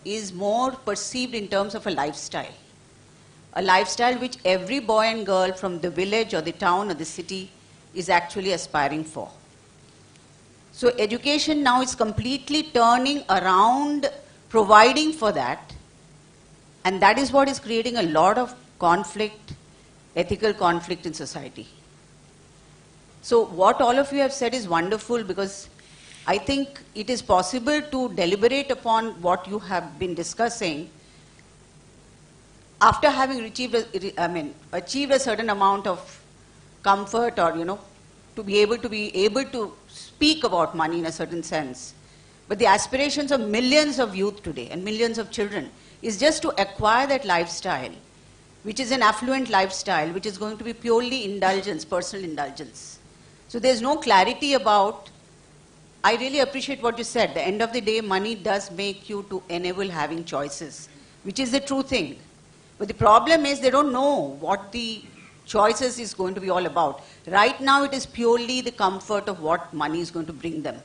is more perceived in terms of a lifestyle which every boy and girl from the village or the town or the city is actually aspiring for. So education now is completely turning around providing for that, and that is what is creating a lot of conflict, ethical conflict in society. So what all of you have said is wonderful, because I think it is possible to deliberate upon what you have been discussing after having achieved a certain amount of comfort, or to be able to speak about money in a certain sense. But the aspirations of millions of youth today and millions of children is just to acquire that lifestyle, which is an affluent lifestyle, which is going to be purely indulgence, personal indulgence. So there's no clarity about. I really appreciate what you said. At the end of the day, money does make you to enable having choices, which is the true thing. But the problem is they don't know what the choices is going to be all about. Right now, it is purely the comfort of what money is going to bring them.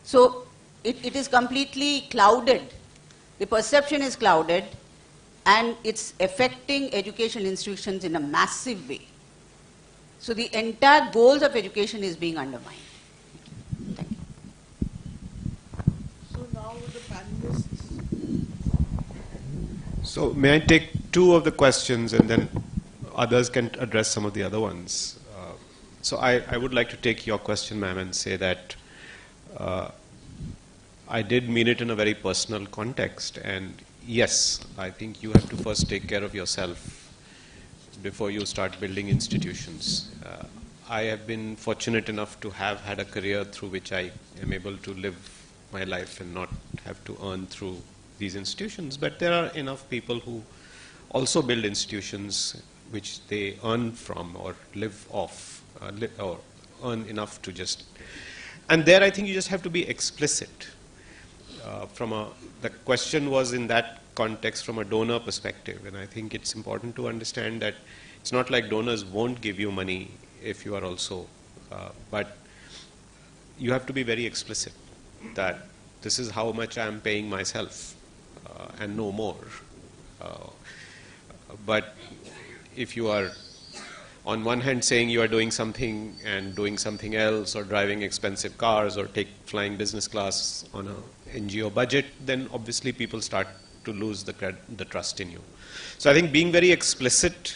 So it is completely clouded. The perception is clouded, and it's affecting educational institutions in a massive way. So the entire goals of education is being undermined. Thank you. So now with the panelists. So may I take two of the questions, and then others can address some of the other ones. So I would like to take your question, ma'am, and say that I did mean it in a very personal context. And yes, I think you have to first take care of yourself before you start building institutions. I have been fortunate enough to have had a career through which I am able to live my life and not have to earn through these institutions. But there are enough people who also build institutions which they earn from or live off, or earn enough to just. And there I think you just have to be explicit. The question was in that context from a donor perspective, and I think it's important to understand that it's not like donors won't give you money if you are also, but you have to be very explicit that this is how much I am paying myself and no more. But if you are on one hand saying you are doing something and doing something else, or driving expensive cars, or flying business class on a NGO budget, then obviously people start to lose the trust in you. So I think being very explicit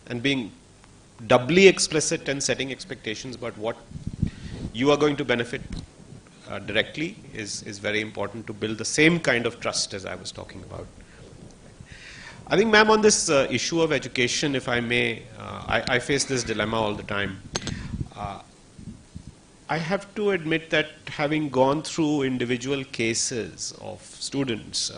and being doubly explicit and setting expectations about what you are going to benefit directly is very important to build the same kind of trust as I was talking about. I think, ma'am, on this issue of education, if I may, I face this dilemma all the time. I have to admit that having gone through individual cases of students,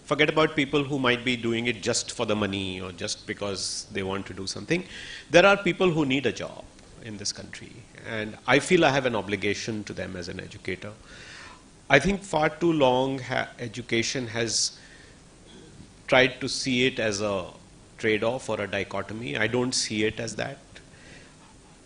forget about people who might be doing it just for the money or just because they want to do something. There are people who need a job in this country, and I feel I have an obligation to them as an educator. I think far too long education has tried to see it as a trade-off or a dichotomy. I don't see it as that.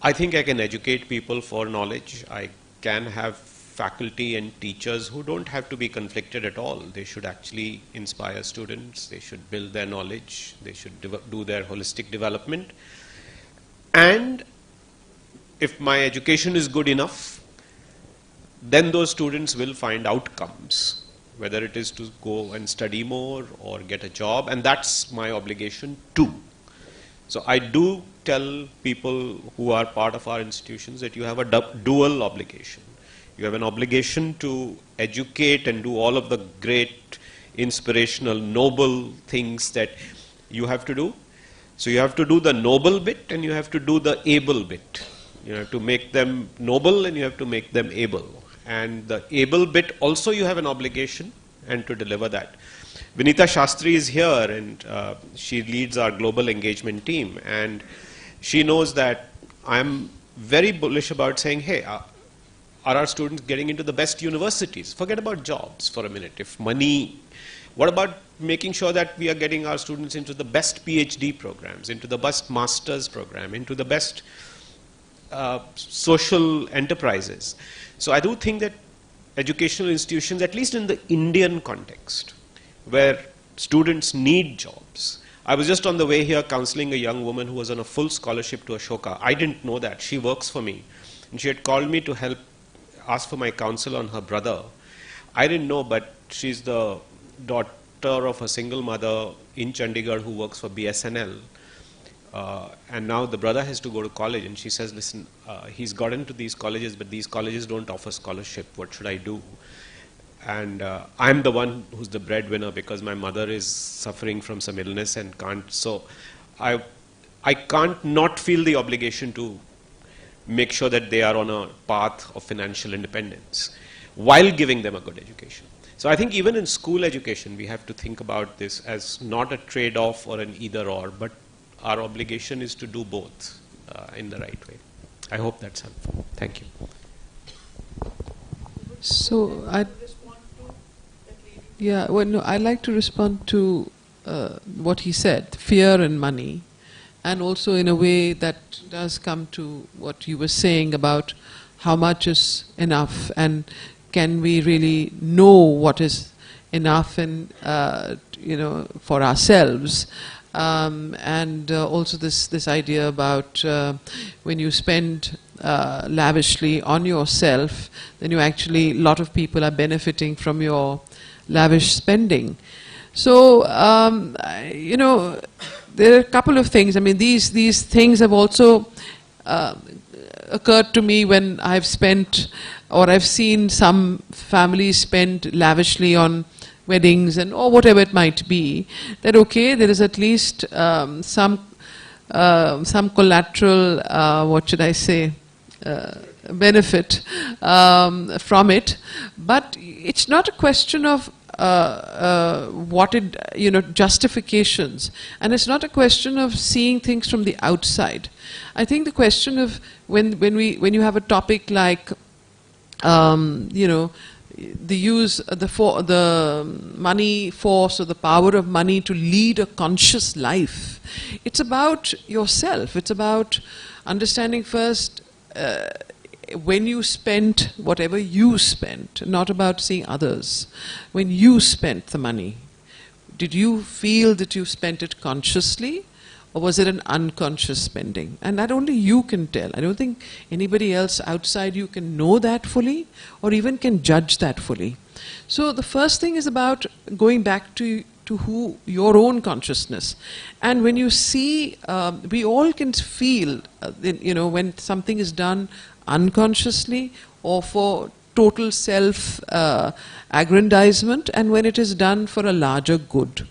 I think I can educate people for knowledge. I can have faculty and teachers who don't have to be conflicted at all. They should actually inspire students. They should build their knowledge. They should do their holistic development. And if my education is good enough, then those students will find outcomes, whether it is to go and study more or get a job, and that's my obligation too. So I do tell people who are part of our institutions that you have a dual obligation. You have an obligation to educate and do all of the great, inspirational, noble things that you have to do. So you have to do the noble bit and you have to do the able bit. You have to make them noble and you have to make them able. And the able bit also you have an obligation and to deliver that. Vinita Shastri is here, and she leads our global engagement team, and she knows that I'm very bullish about saying, hey, are our students getting into the best universities? Forget about jobs for a minute. If money, what about making sure that we are getting our students into the best PhD programs, into the best master's program, into the best social enterprises? So I do think that educational institutions, at least in the Indian context, where students need jobs. I was just on the way here counseling a young woman who was on a full scholarship to Ashoka. I didn't know that. She works for me. And she had called me to help ask for my counsel on her brother. I didn't know, but she's the daughter of a single mother in Chandigarh who works for BSNL. And now the brother has to go to college, and she says, listen, he's got into these colleges, but these colleges don't offer scholarship. What should I do? And I'm the one who's the breadwinner because my mother is suffering from some illness and can't. So I can't not feel the obligation to make sure that they are on a path of financial independence while giving them a good education. So I think even in school education, we have to think about this as not a trade-off or an either-or, but our obligation is to do both in the right way. I hope that's helpful. Thank you. So I'd like to respond to what he said, fear and money, and also in a way that does come to what you were saying about how much is enough, and can we really know what is enough and for ourselves. And also this idea about when you spend lavishly on yourself, then you actually, a lot of people are benefiting from your lavish spending. So, there are a couple of things. I mean, these things have also occurred to me when I've spent, or I've seen some families spend lavishly on weddings and or whatever it might be, that okay, there is at least some collateral, what should I say, benefit from it, but it's not a question of justifications, and it's not a question of seeing things from the outside. I think the question of when you have a topic like the use the money force or the power of money to lead a conscious life, it's about yourself. It's about understanding first when you spent whatever you spent, not about seeing others. When you spent the money, did you feel that you spent it consciously, or was it an unconscious spending? And that only you can tell. I don't think anybody else outside you can know that fully, or even can judge that fully. So the first thing is about going back to your own consciousness. And when you see, we all can feel, when something is done unconsciously or for total self-aggrandizement, and when it is done for a larger good.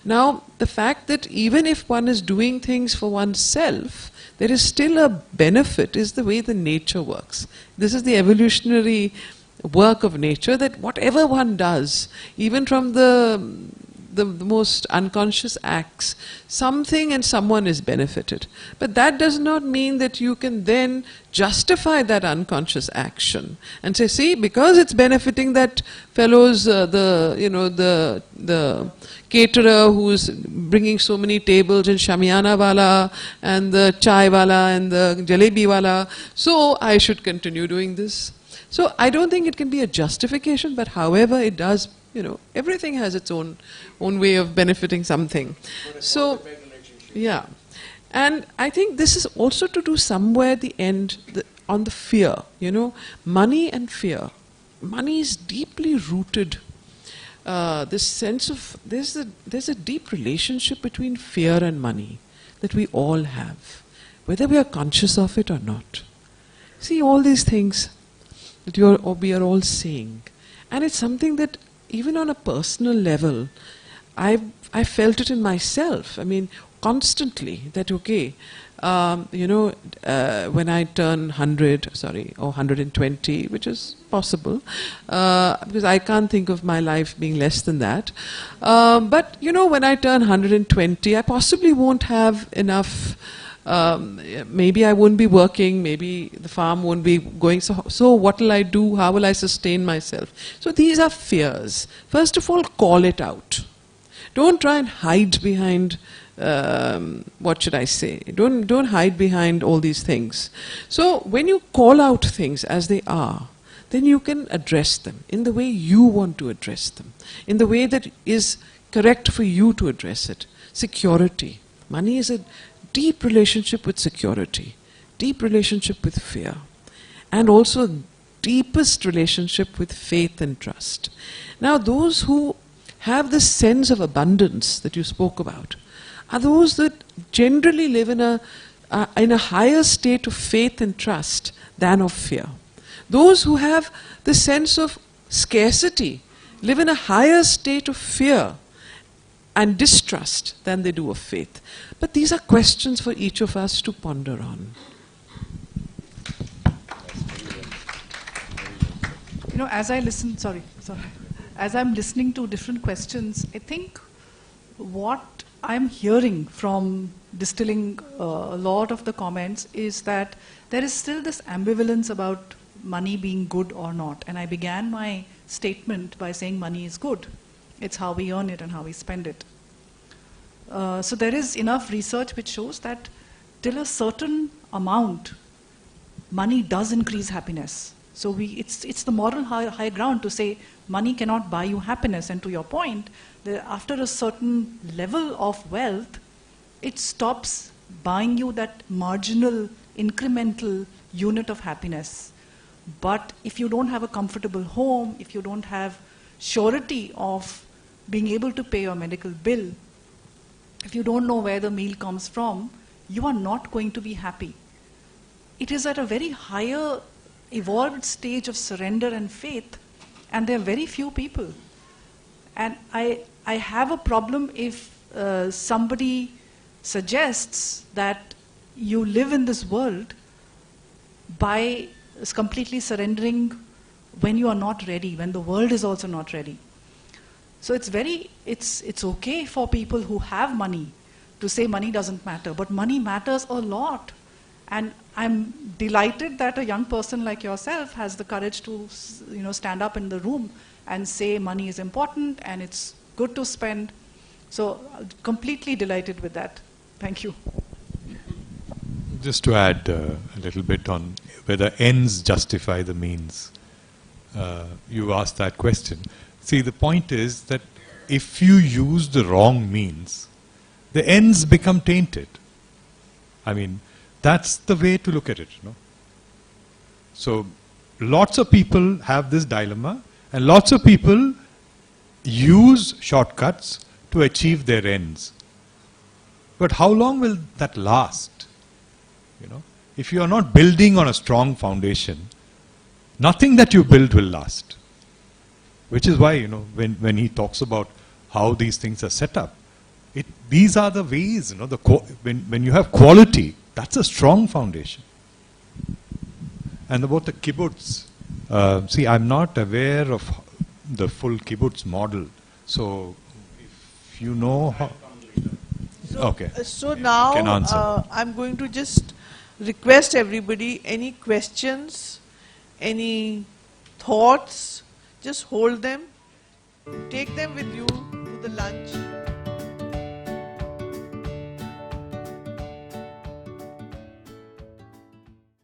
Now, the fact that even if one is doing things for oneself, there is still a benefit is the way the nature works. This is the evolutionary work of nature, that whatever one does, even from the most unconscious acts, something and someone is benefited. But that does not mean that you can then justify that unconscious action and say, see, because it's benefiting that fellow's, the caterer who's bringing so many tables, and shamiyana wala, and the chai wala, and the jalebi wala, so I should continue doing this. So I don't think it can be a justification, but however it does, everything has its own way of benefiting something. So, yeah. And I think this is also to do somewhere at the end on the fear, money and fear. Money is deeply rooted. This sense of, there's a deep relationship between fear and money that we all have, whether we are conscious of it or not. See, all these things that we are all saying. And it's something that even on a personal level, I felt it in myself. I mean, constantly, that okay, when I turn 100, or 120, which is possible, because I can't think of my life being less than that. But, when I turn 120, I possibly won't have enough. Maybe I won't be working, maybe the farm won't be going, so what will I do, how will I sustain myself? So these are fears. First of all, call it out. Don't try and hide behind, what should I say, don't hide behind all these things. So when you call out things as they are, then you can address them in the way you want to address them, in the way that is correct for you to address it. Security. Money is a deep relationship with security, deep relationship with fear, and also deepest relationship with faith and trust. Now, those who have this sense of abundance that you spoke about are those that generally live in a higher state of faith and trust than of fear. Those who have the sense of scarcity live in a higher state of fear and distrust than they do of faith. But these are questions for each of us to ponder on. As I listen, as I'm listening to different questions, I think what I'm hearing from distilling a lot of the comments is that there is still this ambivalence about money being good or not. And I began my statement by saying money is good. It's how we earn it and how we spend it. So there is enough research which shows that till a certain amount, money does increase happiness. So it's the moral high ground to say money cannot buy you happiness. And to your point, after a certain level of wealth, it stops buying you that marginal, incremental unit of happiness. But if you don't have a comfortable home, if you don't have surety of being able to pay your medical bill, if you don't know where the meal comes from, you are not going to be happy. It is at a very higher evolved stage of surrender and faith, and there are very few people. And I have a problem if somebody suggests that you live in this world by completely surrendering when you are not ready, when the world is also not ready. So it's okay for people who have money to say money doesn't matter, but money matters a lot. And I'm delighted that a young person like yourself has the courage to, stand up in the room and say money is important and it's good to spend. So completely delighted with that. Thank you. Just to add a little bit on whether ends justify the means. You asked that question. See, the point is that if you use the wrong means, the ends become tainted. I mean, that's the way to look at it. So lots of people have this dilemma, and lots of people use shortcuts to achieve their ends. But how long will that last? If you are not building on a strong foundation, nothing that you build will last. Which is why, when he talks about how these things are set up, these are the ways, when you have quality, that's a strong foundation. And about the kibbutz, see, I'm not aware of the full kibbutz model. So, if you know how... Okay. So now, I'm going to just request everybody, any questions, any thoughts, just hold them, take them with you to the lunch.